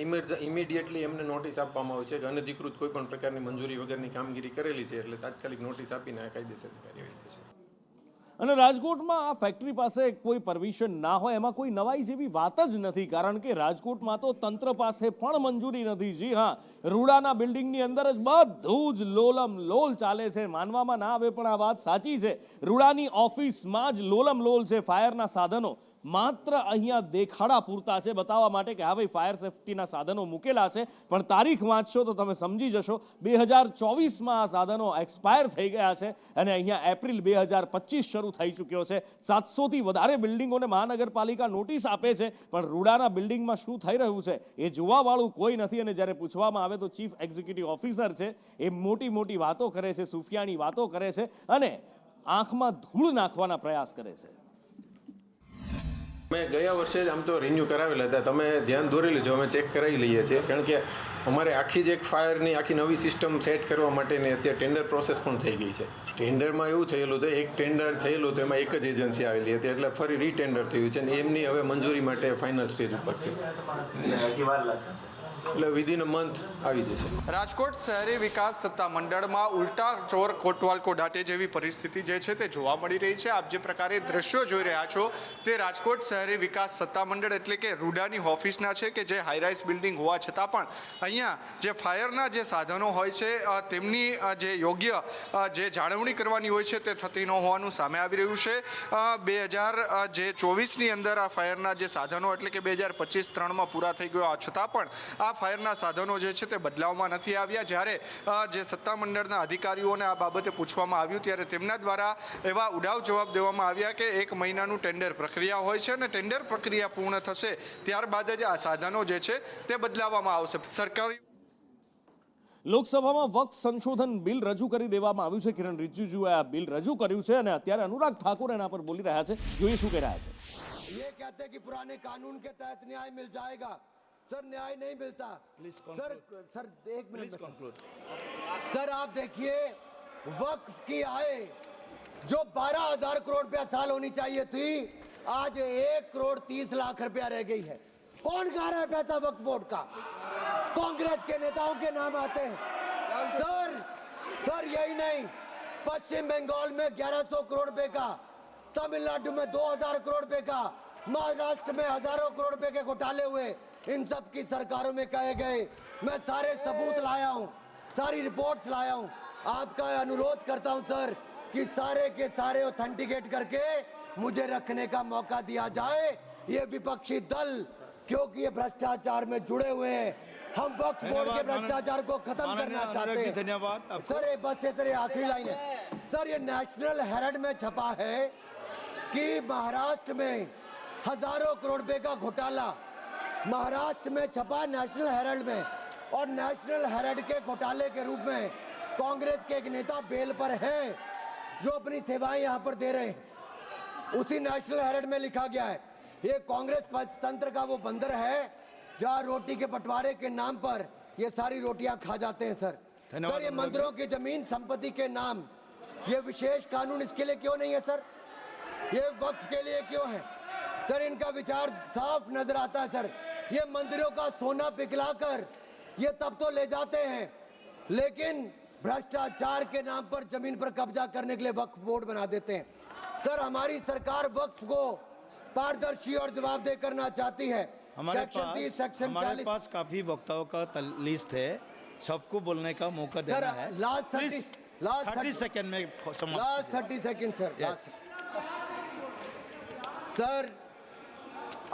ઇમિડિયેટલી એમને નોટિસ આપવામાં આવે છે કે અનધિકૃત કોઈ પણ પ્રકારની મંજૂરી વગરની કામગીરી કરેલી છે એટલે તાત્કાલિક નોટિસ આપીને આ કાયદેસરની કાર્યવાહી થશે। અને રાજકોટમાં આ ફેક્ટરી પાસે કોઈ પરમિશન ના હોય એમાં કોઈ નવાઈ જેવી વાત જ નથી, કારણ કે રાજકોટમાં તો તંત્ર પાસે પણ મંજૂરી નથી। જી હા, રૂડાના બિલ્ડિંગની અંદર જ બધું જ લોલમ લોલ ચાલે છે। માનવામાં ના આવે પણ આ વાત સાચી છે। રૂડાની ઓફિસમાં જ લોલમ લોલ છે। ફાયરના સાધનો માત્ર અહીંયા દેખાડા પૂરતા છે, બતાવવા માટે કે હા ભાઈ ફાયર સેફટીના સાધનો મૂકેલા છે, પણ તારીખ વાંચશો તો તમે સમજી જશો 2024માં આ સાધનો એક્સપાયર થઈ ગયા છે અને અહીંયા એપ્રિલ 2025 શરૂ થઈ ચૂક્યો છે। 700થી વધારે બિલ્ડિંગોને મહાનગરપાલિકા નોટિસ આપે છે, પણ રૂડાના બિલ્ડિંગમાં શું થઈ રહ્યું છે એ જોવાવાળું કોઈ નથી અને જ્યારે પૂછવામાં આવે તો ચીફ એક્ઝિક્યુટિવ ઓફિસર છે એ મોટી મોટી વાતો કરે છે, સુફિયાની વાતો કરે છે અને આંખમાં ધૂળ નાખવાના પ્રયાસ કરે છે। અમે ગયા વર્ષે જ આમ તો રિન્યૂ કરાવેલા હતા, તમે ધ્યાન દોરી લેજો, અમે ચેક કરાવી લઈએ છીએ, કારણ કે અમારે આખી જ એક ફાયરની આખી નવી સિસ્ટમ સેટ કરવા માટેની અત્યારે ટેન્ડર પ્રોસેસ પણ થઈ ગઈ છે। ટેન્ડરમાં એવું થયેલું હતું, એક ટેન્ડર થયેલું તો એમાં એક જ એજન્સી આવેલી હતી એટલે ફરી રીટેન્ડર થયું છે અને એમની હવે મંજૂરી માટે ફાઇનલ સ્ટેજ ઉપર છે એટલે વિધિન અ મંથ આવી જશે। રાજકોટ શહેરી વિકાસ સત્તા મંડળમાં ઉલટા ચોર કોટવાલ કો દાટે જેવી પરિસ્થિતિ જે છે તે જોવા મળી રહી છે। આપ જે પ્રકારે દ્રશ્યો જોઈ રહ્યા છો તે રાજકોટ શહેરી વિકાસ સત્તા મંડળ એટલે કે રૂડાની ઓફિસના છે કે જે હાઈરાઇઝ બિલ્ડિંગ હોવા છતાં પણ અહીંયા જે ફાયરના જે સાધનો હોય છે તેમની જે યોગ્ય જે જાળવણી કરવાની હોય છે તે થતી ન હોવાનું સામે આવી રહ્યું છે। 2024ની અંદર આ ફાયરના જે સાધનો એટલે કે 2025-23માં પૂરા થઈ ગયો છતાં પણ આ ફાયરના સાધનો જે છે તે બદલાવવામાં નથી આવ્યા। જ્યારે જે સત્તામંડળના અધિકારીઓને આ બાબતે પૂછવામાં આવ્યું ત્યારે તેમના દ્વારા એવા ઉડાવ જવાબ દેવામાં આવ્યા કે 1 મહિનાનું ટેન્ડર પ્રક્રિયા હોય છે અને ટેન્ડર પ્રક્રિયા પૂર્ણ થશે ત્યારબાદ જ આ સાધનો જે છે તે બદલાવવામાં આવશે। સરકારી લોકસભામાં વક્ફ સંશોધન બિલ રજૂ કરી દેવામાં આવ્યું છે। કિરણ રિજિજુએ આ બિલ રજૂ કર્યું છે અને અત્યારે અનુરાગ ઠાકુર એના પર બોલી રહ્યા છે, જોઈએ શું કહી રહ્યા છે। ये कहते हैं कि पुराने कानून के तहत न्याय मिल जाएगा, सर न्याय नहीं मिलता। सर एक मिनट सर आप देखिए वक्फ की आय जो 12,000 करोड़ रुपया साल होनी चाहिए थी आज 1 करोड़ 30 लाख रुपया रह गई है। कौन खा रहा है पैसा वक्फ बोर्ड का? कांग्रेस के नेताओं के नाम आते हैं। सर यही नहीं, पश्चिम बंगाल में 1100 करोड़ रुपए का, तमिलनाडु में 2000 करोड़ रुपए का, महाराष्ट्र में हजारों करोड़ रुपए के घोटाले हुए, इन सब की सरकारों में कहे गए। मैं सारे सबूत लाया हूं, सारी रिपोर्ट्स लाया हूं। आपका अनुरोध करता हूं सर कि सारे के सारे ऑथेंटिकेट करके मुझे रखने का मौका दिया जाए। ये विपक्षी दल क्योंकि ये भ्रष्टाचार में जुड़े हुए हैं, हम वक्फ बोर्ड के भ्रष्टाचार को खत्म करना चाहते हैं। धन्यवाद सर ये बस ये तेरे आखिरी लाइन है सर। ये नेशनल हेराल्ड में छपा है कि महाराष्ट्र में हजारों करोड़ रुपए का घोटाला, महाराष्ट्र में छपा नेशनल हेराल्ड में, और नेशनल हेराल्ड के घोटाले के रूप में कांग्रेस के एक नेता बेल पर हैं जो अपनी सेवाएं यहां पर दे रहे हैं। उसी नेशनल हेराल्ड में लिखा गया है ये कांग्रेस पंचतंत्र का वो बंदर है जहां रोटी के बंटवारे के नाम पर ये सारी रोटियां खा जाते हैं सर। सर ये मंदिरों की जमीन संपत्ति के नाम, ये विशेष कानून इसके लिए क्यों नहीं है सर? ये वक्फ के लिए क्यों है सर? इनका विचार साफ नजर आता है सर। ये मंदिरों का सोना पिघलाकर ये तब तो ले जाते हैं, लेकिन भ्रष्टाचार के नाम पर जमीन पर कब्जा करने के लिए वक्फ बोर्ड बना देते हैं। सर हमारी सरकार वक्फ को पारदर्शी और जवाबदेह करना चाहती है। हमारे पास काफी वक्ताओं का लिस्ट है, सबको बोलने का मौका देना है। लास्ट 30 सेकंड में लास्ट 30 सेकंड सर। सर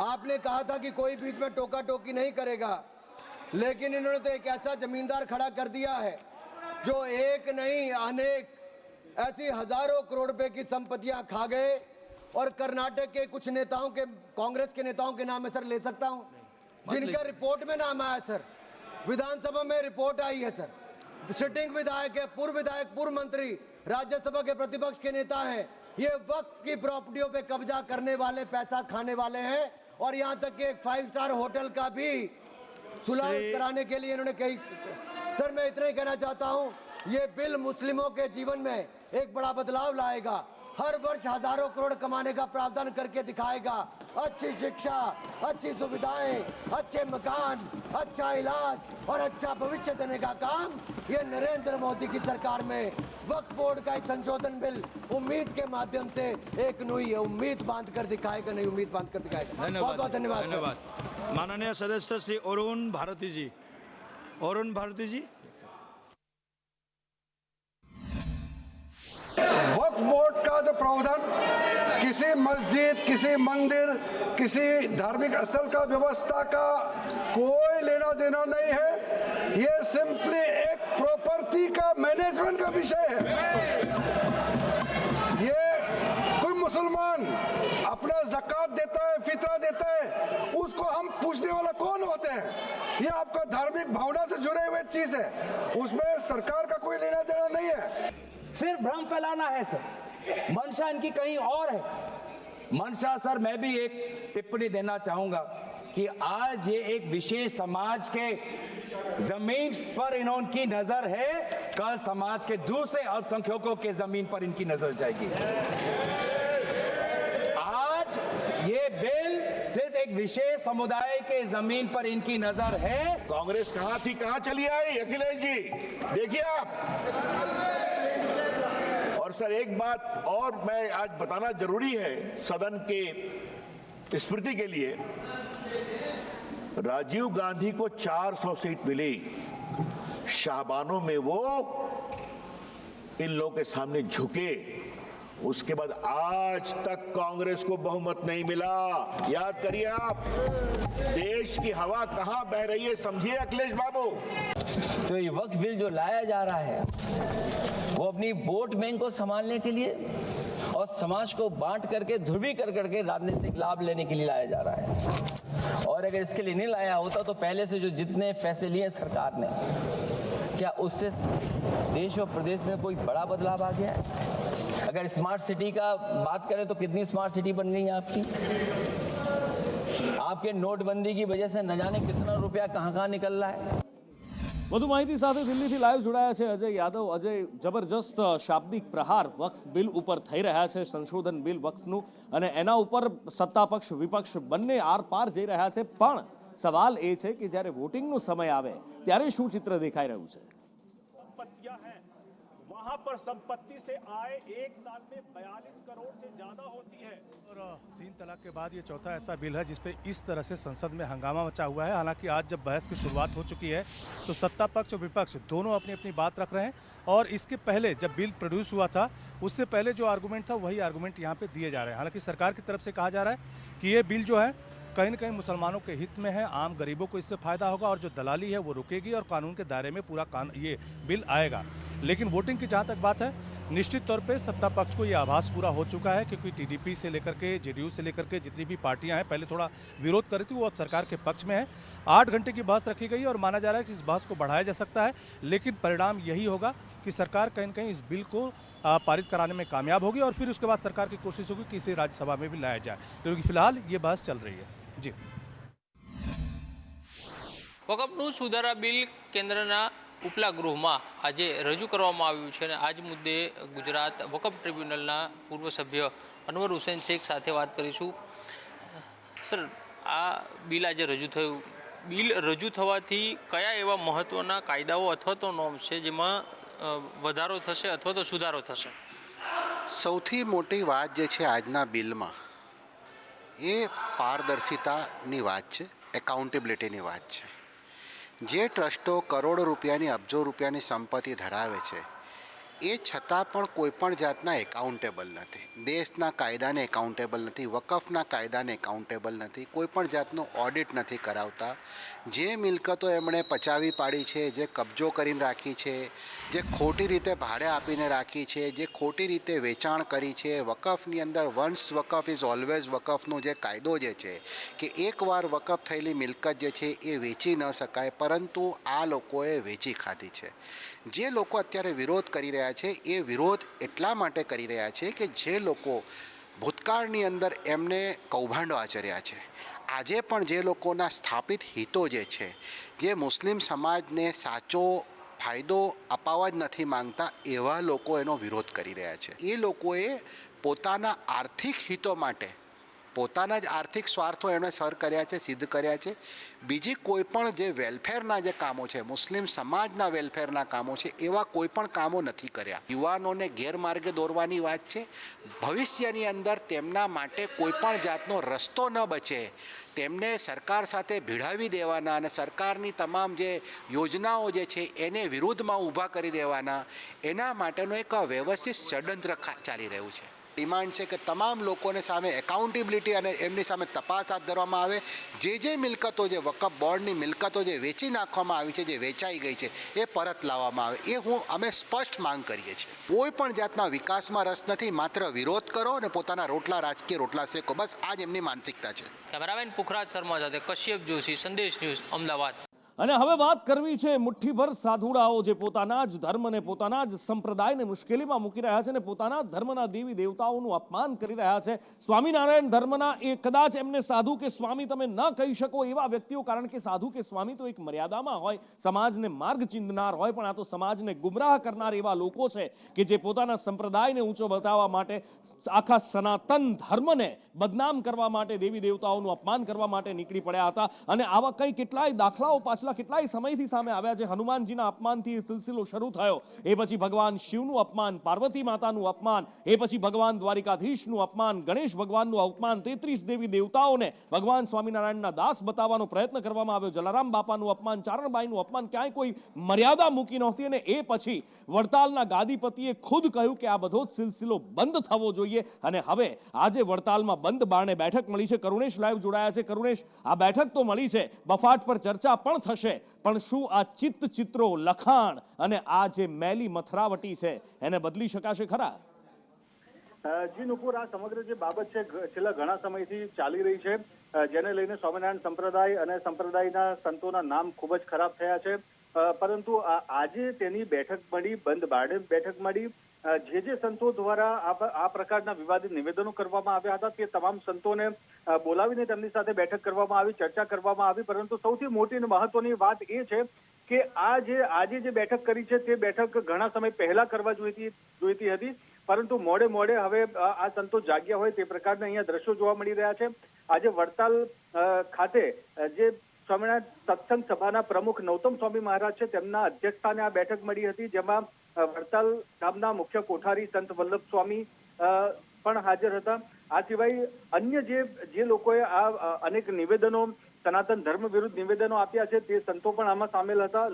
आपने कहा था कि कोई बीच में टोका टोकी नहीं करेगा, लेकिन इन्होंने तो एक ऐसा जमींदार खड़ा कर दिया है जो एक नहीं अनेक ऐसी हजारों करोड़ रुपए की संपत्तियां खा गए। और कर्नाटक के कुछ नेताओं के, कांग्रेस के नेताओं के नाम है सर, ले सकता हूं, जिनका रिपोर्ट में नाम आया सर, विधानसभा में रिपोर्ट आई है सर। सिटिंग विधायक है, पूर्व विधायक, पूर्व मंत्री, राज्यसभा के प्रतिपक्ष के नेता हैं। ये वक्फ की प्रॉपर्टियों पे कब्जा करने वाले, पैसा खाने वाले हैं। और यहाँ तक कि एक 5 स्टार होटल का भी सुलह कराने के लिए इन्होंने कही। सर मैं इतना ही कहना चाहता हूँ, ये बिल मुस्लिमों के जीवन में एक बड़ा बदलाव लाएगा। हर वर्ष हजारों करोड़ कमाने का प्रावधान करके दिखाएगा। अच्छी शिक्षा, अच्छी सुविधाएं, अच्छे मकान, अच्छा इलाज और अच्छा भविष्य देने का काम ये नरेंद्र मोदी की सरकार में वक्फ बोर्ड का संशोधन बिल उम्मीद के माध्यम से एक नई उम्मीद बांध कर दिखाएगा, नई उम्मीद बांध कर दिखाएगा। बहुत बहुत धन्यवाद। माननीय सदस्य श्री अरुण भारती जी। अरुण भारती जी। वक्फ बोर्ड का जो प्रावधान किसी मस्जिद, किसी मंदिर, किसी धार्मिक स्थल का व्यवस्था का कोई लेना देना नहीं है। ये सिंपली एक प्रॉपर्टी का मैनेजमेंट का विषय है। ये कोई मुसलमान अपना ज़कात देता है, फितरा देता है, उसको हम पूछने वाला कौन होते हैं? ये आपका धार्मिक भावना से जुड़े हुए चीज है, उसमें सरकार का कोई लेना देना नहीं है। सिर्फ भ्रम फैलाना है सर, मंशा इनकी कहीं और है। मंशा सर मैं भी एक टिप्पणी देना चाहूंगा कि आज ये एक विशेष समाज के जमीन पर इनकी नजर है, कल समाज के दूसरे अल्पसंख्यकों के जमीन पर इनकी नजर जाएगी। आज ये बिल सिर्फ एक विशेष समुदाय के जमीन पर इनकी नजर है। कांग्रेस कहां थी, कहां चली आई? अखिलेश जी देखिए आप। और सर एक बात और मैं आज बताना जरूरी है सदन के स्मृति के लिए, राजीव गांधी को 400 सीट मिली, शाहबानों में वो इन लोगों के सामने झुके, उसके बाद आज तक कांग्रेस को बहुमत नहीं मिला। याद करिए आप, देश की हवा कहां बह रही है, समझिए अखिलेश बाबू। तो ये वक्फ बिल जो लाया जा रहा है वो अपनी वोट बैंक को संभालने के लिए और समाज को बांट करके, ध्रुवी करके राजनीतिक लाभ लेने के लिए लाया जा रहा है। और अगर इसके लिए नहीं लाया होता तो पहले से जो जितने फैसले लिए सरकार ने, क्या उससे देश और प्रदेश में कोई बड़ा बदलाव आ गया है? अगर स्मार्ट सिटी का बात करें तो कितनी स्मार्ट सिटी बन गई है आपकी? आपके नोटबंदी की वजह से न जाने कितना रुपया कहां निकल रहा है। વધુ માહિતી સાથે દિલ્હીથી લાઈવ જોડાયા છે અજય યાદવ. અજય, જબરજસ્ત શાબ્દિક પ્રહાર વક્ફ બિલ ઉપર થઈ રહ્યા છે, સંશોધન બિલ વક્ફનું, અને એના ઉપર સત્તા પક્ષ વિપક્ષ બંને આર પાર જઈ રહ્યા છે. પણ સવાલ એ છે કે જ્યારે વોટિંગનો સમય આવે ત્યારે શું ચિત્ર દેખાઈ રહ્યું છે? वहां पर संपत्ति से आय एक साल में 42 करोड़ से ज्यादा होती है। और 3 तलाक के बाद ये चौथा ऐसा बिल है जिसपे इस तरह से संसद में हंगामा मचा हुआ है। हालांकि आज जब बहस की शुरुआत हो चुकी है तो सत्ता पक्ष और विपक्ष दोनों अपनी अपनी बात रख रहे हैं और इसके पहले जब बिल प्रोड्यूस हुआ था उससे पहले जो आर्गूमेंट था वही आर्गूमेंट यहाँ पे दिए जा रहे हैं। हालांकि सरकार की तरफ से कहा जा रहा है कि ये बिल जो है कहीं न कहीं मुसलमानों के हित में है, आम गरीबों को इससे फायदा होगा और जो दलाली है वो रुकेगी और कानून के दायरे में पूरा ये बिल आएगा। लेकिन वोटिंग की जहाँ तक बात है, निश्चित तौर पे सत्ता पक्ष को ये आभास पूरा हो चुका है क्योंकि टीडीपी से लेकर के जेडीयू से लेकर के जितनी भी पार्टियां हैं पहले थोड़ा विरोध कर रही थी, वो अब सरकार के पक्ष में है। 8 घंटे की बहस रखी गई और माना जा रहा है कि इस बहस को बढ़ाया जा सकता है, लेकिन परिणाम यही होगा कि सरकार कहीं न कहीं इस बिल को पारित कराने में कामयाब होगी और फिर उसके बाद सरकार की कोशिश होगी कि इसे राज्यसभा में भी लाया जाए, क्योंकि फिलहाल ये बहस चल रही है। जी વકફનું સુધારા બિલ કેન્દ્રના ઉપલા ગૃહમાં આજે રજૂ કરવામાં આવ્યું છે અને આ જ મુદ્દે ગુજરાત વકફ ટ્રિબ્યુનલના પૂર્વ સભ્ય અનવર હુસૈન શેખ સાથે વાત કરીશું। સર, આ બિલ આજે રજૂ થયું, બિલ રજૂ થવાથી કયા એવા મહત્ત્વના કાયદાઓ અથવા તો નોર્મ્સ છે જેમાં વધારો થશે અથવા તો સુધારો થશે? સૌથી મોટી વાત જે છે આજના બિલમાં એ પારદર્શિતાની વાત છે, એકાઉન્ટેબિલિટીની વાત છે। જે ટ્રસ્ટો કરોડો રૂપિયાની અબજો રૂપિયાની સંપત્તિ ધરાવે છે એ છતાં પણ કોઈપણ જાતના એકાઉન્ટેબલ નથી, દેશના કાયદાને એકાઉન્ટેબલ નથી, વકફના કાયદાને એકાઉન્ટેબલ નથી, કોઈપણ જાતનું ઓડિટ નથી કરાવતા। જે મિલકતો એમણે પચાવી પાડી છે, જે કબજો કરીને રાખી છે, જે ખોટી રીતે ભાડે આપીને રાખી છે, જે ખોટી રીતે વેચાણ કરી છે, વકફની અંદર વન્સ વકફ ઇઝ ઓલવેઝ વકફનો જે કાયદો જે છે કે એકવાર વકફ થયેલી મિલકત જે છે એ વેચી ન શકાય, પરંતુ આ લોકોએ વેચી ખાધી છે। જે લોકો અત્યારે વિરોધ કરી રહ્યા છે એ વિરોધ એટલા માટે કરી રહ્યા છે કે જે લોકો ભૂતકાળની અંદર એમને કૌભાંડો આચર્યા છે, આજે પણ જે લોકોના સ્થાપિત હિતો જે છે, જે મુસ્લિમ સમાજને સાચો ફાયદો અપાવવા જ નથી માંગતા એવા લોકો એનો વિરોધ કરી રહ્યા છે। એ લોકોએ પોતાના આર્થિક હિતો માટે પોતાના જ આર્થિક સ્વાર્થો એમણે સર કર્યા છે, સિદ્ધ કર્યા છે। બીજી કોઈ પણ જે વેલફેરના જે કામો છે, મુસ્લિમ સમાજના વેલફેરના કામો છે, એવા કોઈ પણ કામો નથી કર્યા। યુવાનોને ગેરમાર્ગે દોરવાની વાત છે। ભવિષ્યની અંદર તેમના માટે કોઈ પણ જાતનો રસ્તો ન બચે, તેમને સરકાર સાથે ભીડાવી દેવાના અને સરકારની તમામ જે યોજનાઓ જે છે એને વિરુદ્ધમાં ઊભા કરી દેવાના, એના માટેનું એક વ્યવસ્થિત ષડયંત્ર ચાલી રહ્યું છે। ડિમાન્ડ છે કે તમામ લોકોને સામે એકાઉન્ટેબિલિટી અને એમની સામે તપાસ હાથ ધરવામાં આવે। જે મિલકતો જે વકફ બોર્ડની મિલકતો જે વેચી નાખવામાં આવી છે, જે વેચાઈ ગઈ છે, એ પરત લાવવામાં આવે, એ અમે સ્પષ્ટ માંગ કરીએ છીએ। કોઈ પણ જાતના વિકાસમાં રસ નથી, માત્ર વિરોધ કરો અને પોતાના રોટલા રાજકીય રોટલા શેકો, બસ આ જ એમની માનસિકતા છે। કેમેરામેન પુખરાજ શર્મા સાથે કશ્યપ જોશી, સંદેશ ન્યૂઝ, અમદાવાદ। અને હવે વાત કરવી છે મુઠ્ઠીભર સાધુડાઓ જે પોતાના જ ધર્મ અને પોતાના જ સંપ્રદાયને મુશ્કેલીમાં મૂકી રહ્યા છે અને પોતાના ધર્મના દેવી દેવતાઓનું અપમાન કરી રહ્યા છે। સ્વામિનારાયણ ધર્મના એ કદાચ એમને સાધુ કે સ્વામી તમે ન કહી શકો એવા વ્યક્તિઓ, કારણ કે સાધુ કે સ્વામી તો એક મર્યાદામાં હોય, સમાજને માર્ગ ચિંધનાર હોય, પણ આ તો સમાજને ગુમરાહ કરનાર એવા લોકો છે કે જે પોતાના સંપ્રદાયને ઊંચો બતાવવા માટે, આખા સનાતન ધર્મને બદનામ કરવા માટે, દેવી દેવતાઓનું અપમાન કરવા માટે નીકળી પડ્યા હતા। અને આવા કઈ કેટલાય દાખલાઓ પાછલા કેટલાય સમયથી સામે આવ્યા છે। હનુમાનજીના અપમાનથી સિલસિલો શરૂ થયો, એ પછી ભગવાન શિવનું અપમાન, પાર્વતી માતાનું અપમાન, એ પછી ભગવાન દ્વારિકાધીશનું અપમાન, ગણેશ ભગવાનનું અપમાન, 33 દેવી દેવતાઓને ભગવાન સ્વામિનારાયણના દાસ બતાવવાનો પ્રયત્ન કરવામાં આવ્યો, જલારામ બાપાનું અપમાન, ચારણબાઈનું અપમાન, ક્યાંય કોઈ મર્યાદા મૂકી નહોતી। અને એ પછી વડતાલના ગાદીપતિએ ખુદ કહ્યું કે આ બધો જ સિલસિલો બંધ થવો જોઈએ। અને હવે આજે વડતાલમાં બંધ બારણે બેઠક મળી છે। કરુણેશ લાઈવ જોડાયા છે। કરુણેશ, આ બેઠક તો મળી છે, બફાટ પર ચર્ચા પણ થશે, પણ શું આ ચિત્રો, લખાણ અને આ જે મેલી મથરાવટી છે એને બદલી શકાશે ખરા? જી નુપુર, આ સમગ્ર જે બાબત છે છેલ્લા ઘણા સમયથી ચાલી રહી છે, જેને લઈને સ્વામિનારાયણ સંપ્રદાય અને સંપ્રદાયના સંતોના નામ ખૂબ જ ખરાબ થયા છે। પરંતુ આજે તેની બેઠક મળી, બંધ બારણે બેઠક મળી। જે સંતો દ્વારા આ પ્રકારના વિવાદિત નિવેદનો કરવામાં આવ્યા હતા તે તમામ સંતોને બોલાવીને તેમની સાથે બેઠક કરવામાં આવી, ચર્ચા કરવામાં આવી। પરંતુ સૌથી મોટી અને મહત્વની વાત એ છે કે આજે જે બેઠક કરી છે તે બેઠક ઘણા સમય પહેલા કરવા જોઈતી હતી, પરંતુ મોડે હવે આ સંતો જાગ્યા હોય તે પ્રકારના અહીંયા દ્રશ્યો જોવા મળી રહ્યા છે। આજે વડતાલ ખાતે જે સ્વામિનારાયણ સત્સંગ સભાના પ્રમુખ નૌતમ સ્વામી મહારાજ છે તેમના અધ્યક્ષસ્થાને આ બેઠક મળી હતી, જેમાં વડતાલ ગામના મુખ્ય કોઠારી સંત વલ્લભ સ્વામી પણ હાજર હતા. આ સિવાય અન્ય જે લોકોએ આ અનેક નિવેદનો સનાતન ધર્મ વિરુદ્ધ નિવેદનો આપ્યા છે તે સંતો પણ આમાં સામેલ હતા.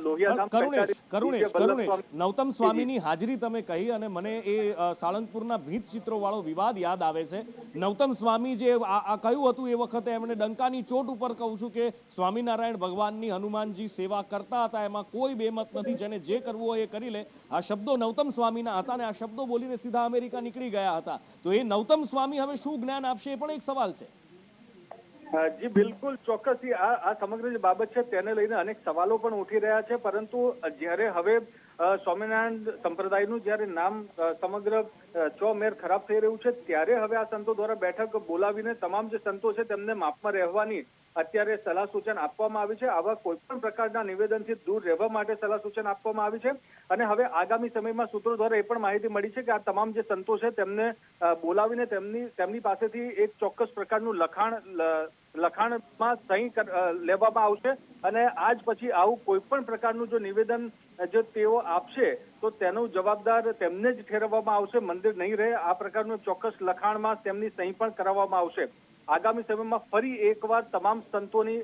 કરુણેશ, નૌતમ સ્વામીની હાજરી તમે કહી અને મને એ સાળંગપુરના ભીંત ચિત્રો વાળો વિવાદ યાદ આવે છે. નૌતમ સ્વામી જે આ કહ્યું હતું એ વખતે એમણે ડંકાની ચોટ ઉપર કહું છું કે સ્વામિનારાયણ ભગવાનની હનુમાનજી સેવા કરતા હતા, એમાં કોઈ બેમત નથી, જેને જે કરવું હોય એ કરી લે. આ શબ્દો નૌતમ સ્વામીના હતા અને આ શબ્દો બોલીને સીધા અમેરિકા નીકળી ગયા હતા. તો એ નૌતમ સ્વામી હવે શું જ્ઞાન આપશે એ પણ એક સવાલ છે. જી બિલકુલ ચોક્કસ. આ સમગ્ર જે બાબત છે તેને લઈને અનેક સવાલો પણ ઉઠી રહ્યા છે, પરંતુ જ્યારે હવે સ્વામિનારાયણ સંપ્રદાયનું જ્યારે નામ સમગ્ર ચોમેર ખરાબ થઈ રહ્યું છે, ત્યારે હવે આ સંતો દ્વારા બેઠક બોલાવીને તમામ જે સંતો છે તેમને માપમાં રહેવાની અત્યારે સલાહ સૂચન આપવામાં આવી છે. આવા કોઈ પણ પ્રકારના નિવેદનથી દૂર રહેવા માટે સલાહ સૂચન આપવામાં આવી છે. અને હવે આગામી સમયમાં સૂત્રો દ્વારા એ પણ માહિતી મળી છે કે આ તમામ જે સંતો છે તેમને બોલાવીને તેમની પાસેથી એક ચોક્કસ પ્રકારનું લખાણમાં સહી લેવામાં આવશે અને આજ પછી આવું કોઈ પણ પ્રકારનું જો નિવેદન જો તેઓ આપશે તો તેનો જવાબદાર તેમને જ ઠેરવવામાં આવશે, મંદિર નહીં રહે. આ પ્રકારનું ચોક્કસ લખાણમાં તેમની સહી પણ કરાવવામાં આવશે. આગામી સમયમાં ફરી એકવાર તમામ સંતોની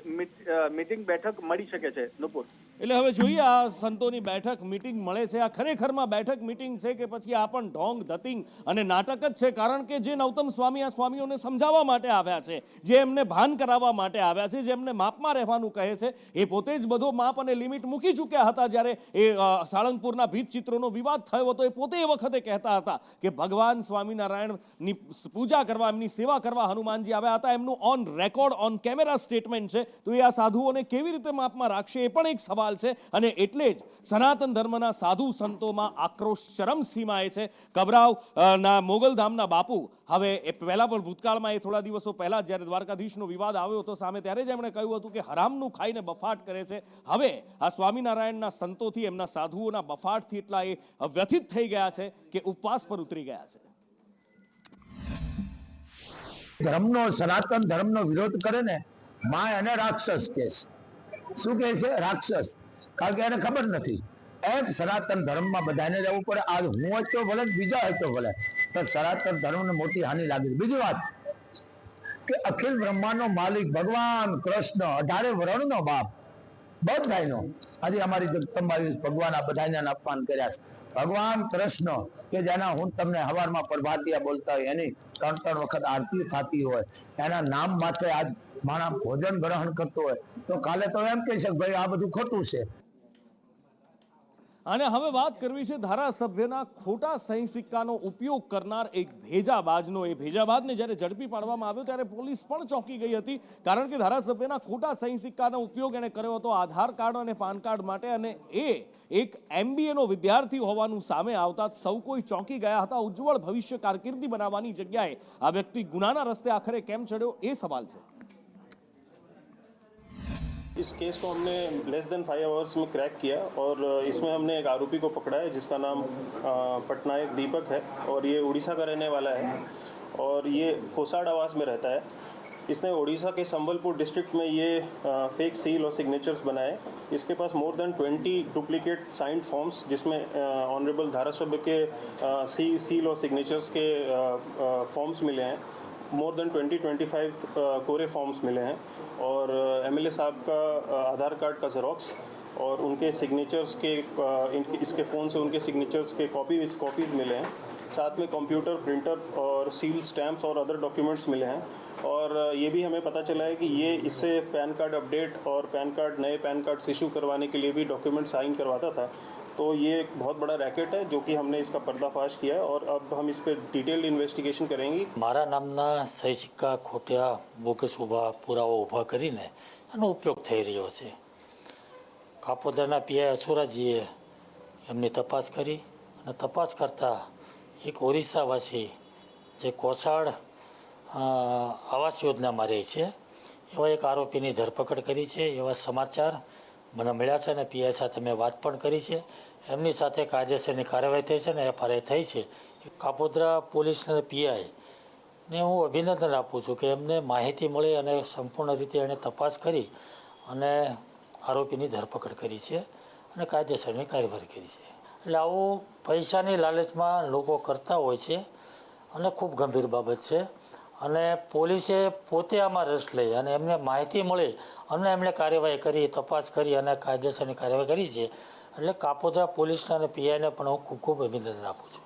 મીટિંગ બેઠક મળી શકે છે. નુપુર, એટલે હવે જોઈએ આ સંતોની બેઠક મીટિંગ મળે છે, આ ખરેખરમાં બેઠક મીટિંગ છે કે પછી આ પણ ઢોંગ ધતિંગ અને નાટક જ છે. કારણ કે જે નૌતમ સ્વામી આ સ્વામીઓને સમજાવવા માટે આવ્યા છે, જે એમને ભાન કરાવવા માટે આવ્યા છે, જે એમને માપમાં રહેવાનું કહે છે, એ પોતે જ બધો માપ અને લિમિટ મૂકી ચૂક્યા હતા. જ્યારે એ સાળંગપુરના ભીત ચિત્રોનો વિવાદ થયો હતો એ પોતે એ વખતે કહેતા હતા કે ભગવાન સ્વામિનારાયણની પૂજા કરવા, એમની સેવા કરવા હનુમાનજી આવ્યા હતા. એમનું on record on camera statement છે. તો એ આ સાધુઓને કેવી રીતે માપમાં રાખશે એ પણ એક સવાલ છે. અને એટલે જ સનાતન ધર્મના સાધુ સંતોમાં આક્રોશ ચરમસીમાએ છે. કબરાવના મોગલધામના બાપુ હવે એ પહેલા પણ ભૂતકાળમાં એ થોડા દિવસો પહેલા જ્યારે દ્વારકાધીશનો વિવાદ આવ્યો હતો સામે, ત્યારે જ એમણે કહ્યું હતું કે હરામનું ખાઈને બફાટ કરે છે. હવે આ સ્વામિનારાયણના સંતોથી, એમના સાધુઓના બફાટથી એટલા એ વ્યથિત થઈ ગયા છે કે ઉપવાસ પર ઉતરી ગયા છે. ધર્મનો, સનાતન ધર્મનો વિરોધ કરે ને માં એને રાક્ષસ કહે છે. શું કહે છે? રાક્ષસ. કારણ કે એને ખબર નથી. એમ સનાતન ધર્મમાં બધાને રહેવું પડે. આજ હું હોય તો ભલે, બીજા હોય તો ભલે, પણ સનાતન ધર્મને મોટી હાનિ લાગી. બીજી વાત કે અખિલ બ્રહ્માંડનો માલિક ભગવાન કૃષ્ણ, 18 વર્ણનો બાપ બધાયનો, આજે અમારી જગદંબાવી ભગવાન આ બધાને અપમાન કર્યા છે. ભગવાન કૃષ્ણ કે જેના હું તમને હવારમાં પ્રભાતિયા બોલતા હોય, એની 3 વખત આરતી થતી હોય, એના નામ માથે આજ માણસ ભોજન ગ્રહણ કરતો હોય, તો કાલે તો એમ કહી શકે ભાઈ આ બધું ખોટું છે. અને હવે વાત કરવી છે ધારાસભ્યના ખોટા સહી સિક્કાનો ઉપયોગ કરનાર એક ભેજાબાજનો. એ ભેજાબાજને જ્યારે ઝડપી પાડવામાં આવ્યો ત્યારે પોલીસ પણ ચોંકી ગઈ હતી. કારણ કે ધારાસભ્યના ખોટા સહી સિક્કાનો ઉપયોગ એણે કર્યો હતો આધાર કાર્ડ અને પાન કાર્ડ માટે, અને એ એક MBA નો વિદ્યાર્થી હોવાનું સામે આવતા સૌ કોઈ ચોંકી ગયા હતા. ઉજ્જવળ ભવિષ્ય કારકિર્દી બનાવવાની જગ્યાએ આ વ્યક્તિ ગુનાના રસ્તે આખરે કેમ ચડ્યો એ સવાલ છે. इस केस को हमने लेस देन 5 आवर्स में क्रैक किया और इसमें हमने एक आरोपी को पकड़ा है जिसका नाम पटनायक दीपक है और ये उड़ीसा का रहने वाला है और ये कोसाड आवास में रहता है. इसने उड़ीसा के संबलपुर डिस्ट्रिक्ट में ये फेक सील और सिग्नेचर्स बनाए. इसके पास more than 20 duplicate signed forms जिसमें ऑनरेबल धारासभ्य के सील और सिग्नेचर्स के फॉर्म्स मिले हैं. मोर देन 20-25 कोरे फॉर्म्स मिले हैं और MLA साहब का आधार कार्ड का ज़ेरॉक्स और उनके सिग्नेचर्स के इसके फ़ोन से उनके सिग्नेचर्स के कॉपीज़ मिले हैं. साथ में कंप्यूटर, प्रिंटर और सील स्टैम्प्स और अदर डॉक्यूमेंट्स मिले हैं. और ये भी हमें पता चला है कि ये इससे पैन कार्ड अपडेट और नए पैन कार्ड्स इशू करवाने के लिए भी डॉक्यूमेंट साइन करवाता था. तो ये एक बहुत बड़ा रैकेट है जो कि हमने इसका पर्दाफाश किया है और अब हम इस पर डिटेल्ड इन्वेस्टिगेशन करेंगे. મારા નામના સહી સિક્કા ખોટા બોગસ પુરાવો ઊભા કરીને એનો ઉપયોગ થઈ રહ્યો છે. કાપોદરના PI અસુરાજીએ એમની તપાસ કરી અને તપાસ કરતાં એક ઓરિસ્સાવાસી જે કોસાડ આવાસ યોજનામાં રહે છે એવા એક આરોપીની ધરપકડ કરી છે. એવા સમાચાર મને મળ્યા છે અને PI સાથે મેં વાત પણ કરી છે. એમની સાથે કાયદેસરની કાર્યવાહી થઈ છે અને FIR થઈ છે. કાપોદ્રા પોલીસ અને PI ને હું અભિનંદન આપું છું કે એમને માહિતી મળી અને સંપૂર્ણ રીતે એણે તપાસ કરી અને આરોપીની ધરપકડ કરી છે અને કાયદેસરની કાર્યવાહી કરી છે. એટલે આવું પૈસાની લાલચમાં લોકો કરતા હોય છે અને ખૂબ ગંભીર બાબત છે. અને પોલીસે પોતે આમાં રસ લઈ અને એમને માહિતી મળી અને એમણે કાર્યવાહી કરી, તપાસ કરી અને કાયદેસરની કાર્યવાહી કરી છે. એટલે કાપોદ્રા પોલીસના અને પીઆઈને પણ હું ખૂબ ખૂબ અભિનંદન આપું છું.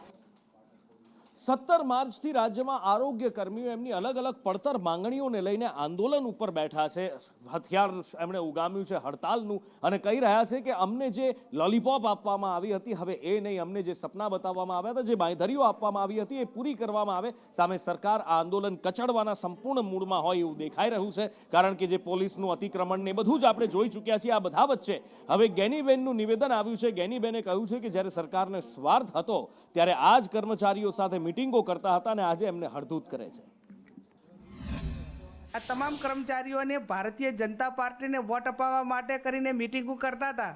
17 માર્ચથી રાજ્યમાં આરોગ્ય કર્મીઓ એમની અલગ અલગ પડતર માંગણીઓને લઈને આંદોલન ઉપર બેઠા છે. હથિયાર એમણે ઉગામ્યું છે હડતાલનું અને કહી રહ્યા છે કે અમને જે લોલીપોપ આપવામાં આવી હતી હવે એ નહીં, અમને જે સપના બતાવવામાં આવ્યા હતા, જે બાંયધરીઓ આપવામાં આવી હતી એ પૂરી કરવામાં આવે. સામે સરકાર આ આંદોલન કચડવાના સંપૂર્ણ મૂડમાં હોય એવું દેખાઈ રહ્યું છે, કારણ કે જે પોલીસનું અતિક્રમણ ને બધું જ આપણે જોઈ ચૂક્યા છીએ. આ બધા વચ્ચે હવે ગેનીબેનનું નિવેદન આવ્યું છે. ગેનીબેને કહ્યું છે કે જ્યારે સરકારને સ્વાર્થ હતો ત્યારે આ જ કર્મચારીઓ સાથે મીટિંગો કરતા હતા અને આજે એમને હળધૂત કરે છે. આ તમામ કર્મચારીઓને ભારતીય જનતા પાર્ટીને વોટ અપાવવા માટે કરીને મિટિંગો કરતા હતા.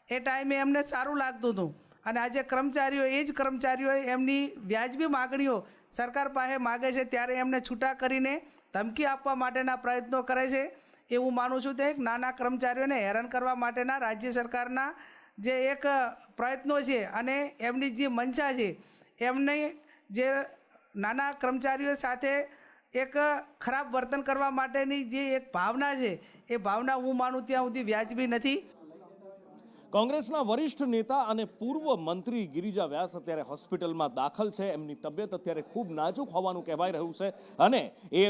એ ટાઈમે એમને સારું લાગતું હતું અને આજે કર્મચારીઓ એ જ કર્મચારીઓ એમની વ્યાજબી માગણીઓ સરકાર પાસે માગે છે ત્યારે એમને છૂટા કરીને ધમકી આપવા માટેના પ્રયત્નો કરે છે. એવું માનું છું તે નાના કર્મચારીઓને હેરાન કરવા માટેના રાજ્ય સરકારના જે એક પ્રયત્નો છે અને એમની જે મંશા છે, એમને જે નાના કર્મચારીઓ સાથે એક ખરાબ વર્તન કરવા માટેની જે એક ભાવના છે એ ભાવના હું માનું ત્યાં સુધી વ્યાજબી નથી. કોંગ્રેસના વરિષ્ઠ નેતા અને પૂર્વ મંત્રી ગિરિજા વ્યાસ અત્યારે હોસ્પિટલમાં દાખલ છે. એમની તબિયત અત્યારે ખૂબ નાજુક હોવાનું કહેવાઈ રહ્યું છે અને એ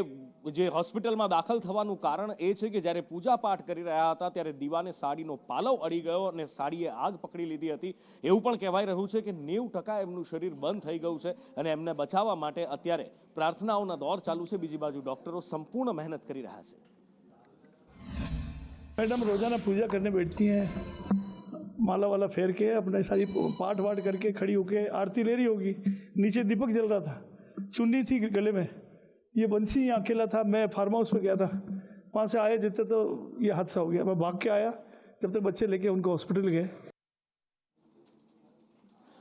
જે હોસ્પિટલમાં દાખલ થવાનું કારણ એ છે કે જ્યારે પૂજા પાઠ કરી રહ્યા હતા ત્યારે દીવાને સાડીનો પાલવ અડી ગયો અને સાડીએ આગ પકડી લીધી હતી. એવું પણ કહેવાઈ રહ્યું છે કે 90% એમનું શરીર બંધ થઈ ગયું છે અને એમને બચાવવા માટે અત્યારે પ્રાર્થનાઓના દોર ચાલુ છે. બીજી બાજુ ડોક્ટરો સંપૂર્ણ મહેનત કરી રહ્યા છે. मैडम रोजाना पूजा करने बैठती हैं, माला वाला फेर के अपने सारी पाठ वाट करके खड़ी होके आरती ले रही होगी. नीचे दीपक जल रहा था, चुन्नी थी गले में, ये बंसी यहाँ अकेला था. मैं फार्म हाउस में गया था, वहाँ से आए जितने तो ये हादसा हो गया. मैं भाग के आया, जब तक बच्चे लेके उनको हॉस्पिटल गए.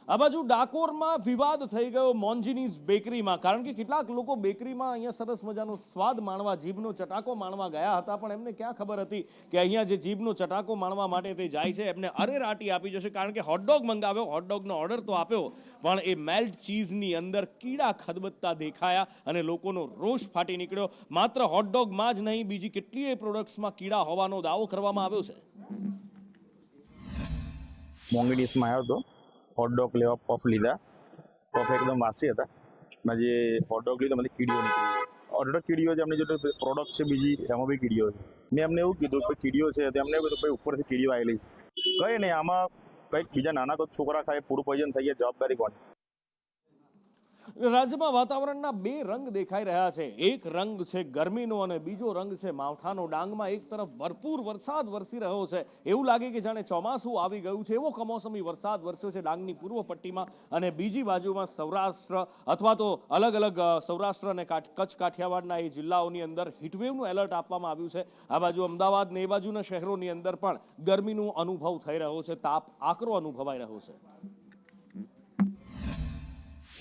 આ બાજુ ડાકોરમાં વિવાદ થઈ ગયો મોન્જીનીઝ બેકરીમાં, કારણ કે કેટલાક લોકો બેકરીમાં અહીંયા સરસ મજાનો સ્વાદ માણવા, જીભનો ચટાકો માણવા ગયા હતા, પણ એમને ક્યાં ખબર હતી કે અહીંયા જે જીભનો ચટાકો માણવા માટે તે જાય છે એમને અરેરાટી આપી જશે. કારણ કે હોટડોગ મંગાવ્યો, હોટડોગનો ઓર્ડર તો આપ્યો, પણ એ મેલ્ટ ચીઝની અંદર કીડા ખદબદતા દેખાયા અને લોકોનો રોષ ફાટી નીકળ્યો. માત્ર હોટડોગમાં જ નહીં, બીજી કેટલીય પ્રોડક્ટ્સમાં કીડા હોવાનો દાવો કરવામાં આવ્યો છે. મોંગીડીસમાં આવ્યો હતો, હોટડોગ લેવા પફ લીધા. પફ એકદમ વાસી હતા. મેં જે હોટડોગ લીધો એમાંથી કીડીઓ નીકળી. હોટડોગ કીડીઓ છે, એમની જે પ્રોડક્ટ છે બીજી એમાં બી કીડીઓ છે. મેં એમને એવું કીધું કે કીડીઓ છે, તો એમને એવું કીધું ભાઈ ઉપરથી કીડીઓ આવેલી છે. કંઈ નહીં, આમાં કંઈક બીજા નાના કોઈ છોકરા ખાય, ફૂડ પોઈઝન થઈ જાય, જવાબદારી કોની? રાજ્યમાં વાતાવરણના બે રંગ દેખાઈ રહ્યા છે. એક રંગ છે ગરમીનો અને બીજો રંગ છે માવઠાનો. ડાંગમાં એક તરફ ભરપૂર વરસાદ વરસી રહ્યો છે, એવું લાગે કે જાણે ચોમાસું આવી ગયું છે. એવો કમોસમી વરસાદ વરસ્યો છે ડાંગની પૂર્વ પટ્ટીમાં અને બીજી બાજુમાં સૌરાષ્ટ્ર અથવા તો અલગ અલગ સૌરાષ્ટ્ર અને કચ્છ કાઠિયાવાડના એ જિલ્લાઓની અંદર હીટવેવનું એલર્ટ આપવામાં આવ્યું છે. આ બાજુ અમદાવાદ ને એ બાજુના શહેરોની અંદર પણ ગરમીનો અનુભવ થઈ રહ્યો છે, તાપ આકરો અનુભવાઈ રહ્યો છે.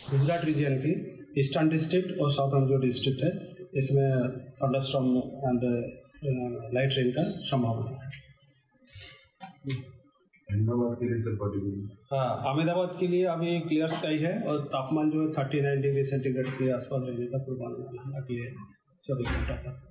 गुजरात रीजन की ईस्टर्न डिस्ट्रिक्ट और साउथर्न जो डिस्ट्रिक्ट है इसमें थंडरस्टॉर्म एंड लाइट रेन का संभावना है. अहमदाबाद के लिए सर पर्टिकुलर? हाँ, अहमदाबाद के लिए अभी क्लियर स्काई है और तापमान जो है 39 डिग्री सेंटीग्रेड के आसपास रहने का पूर्वानुमान है अगले 24 घंटा तक.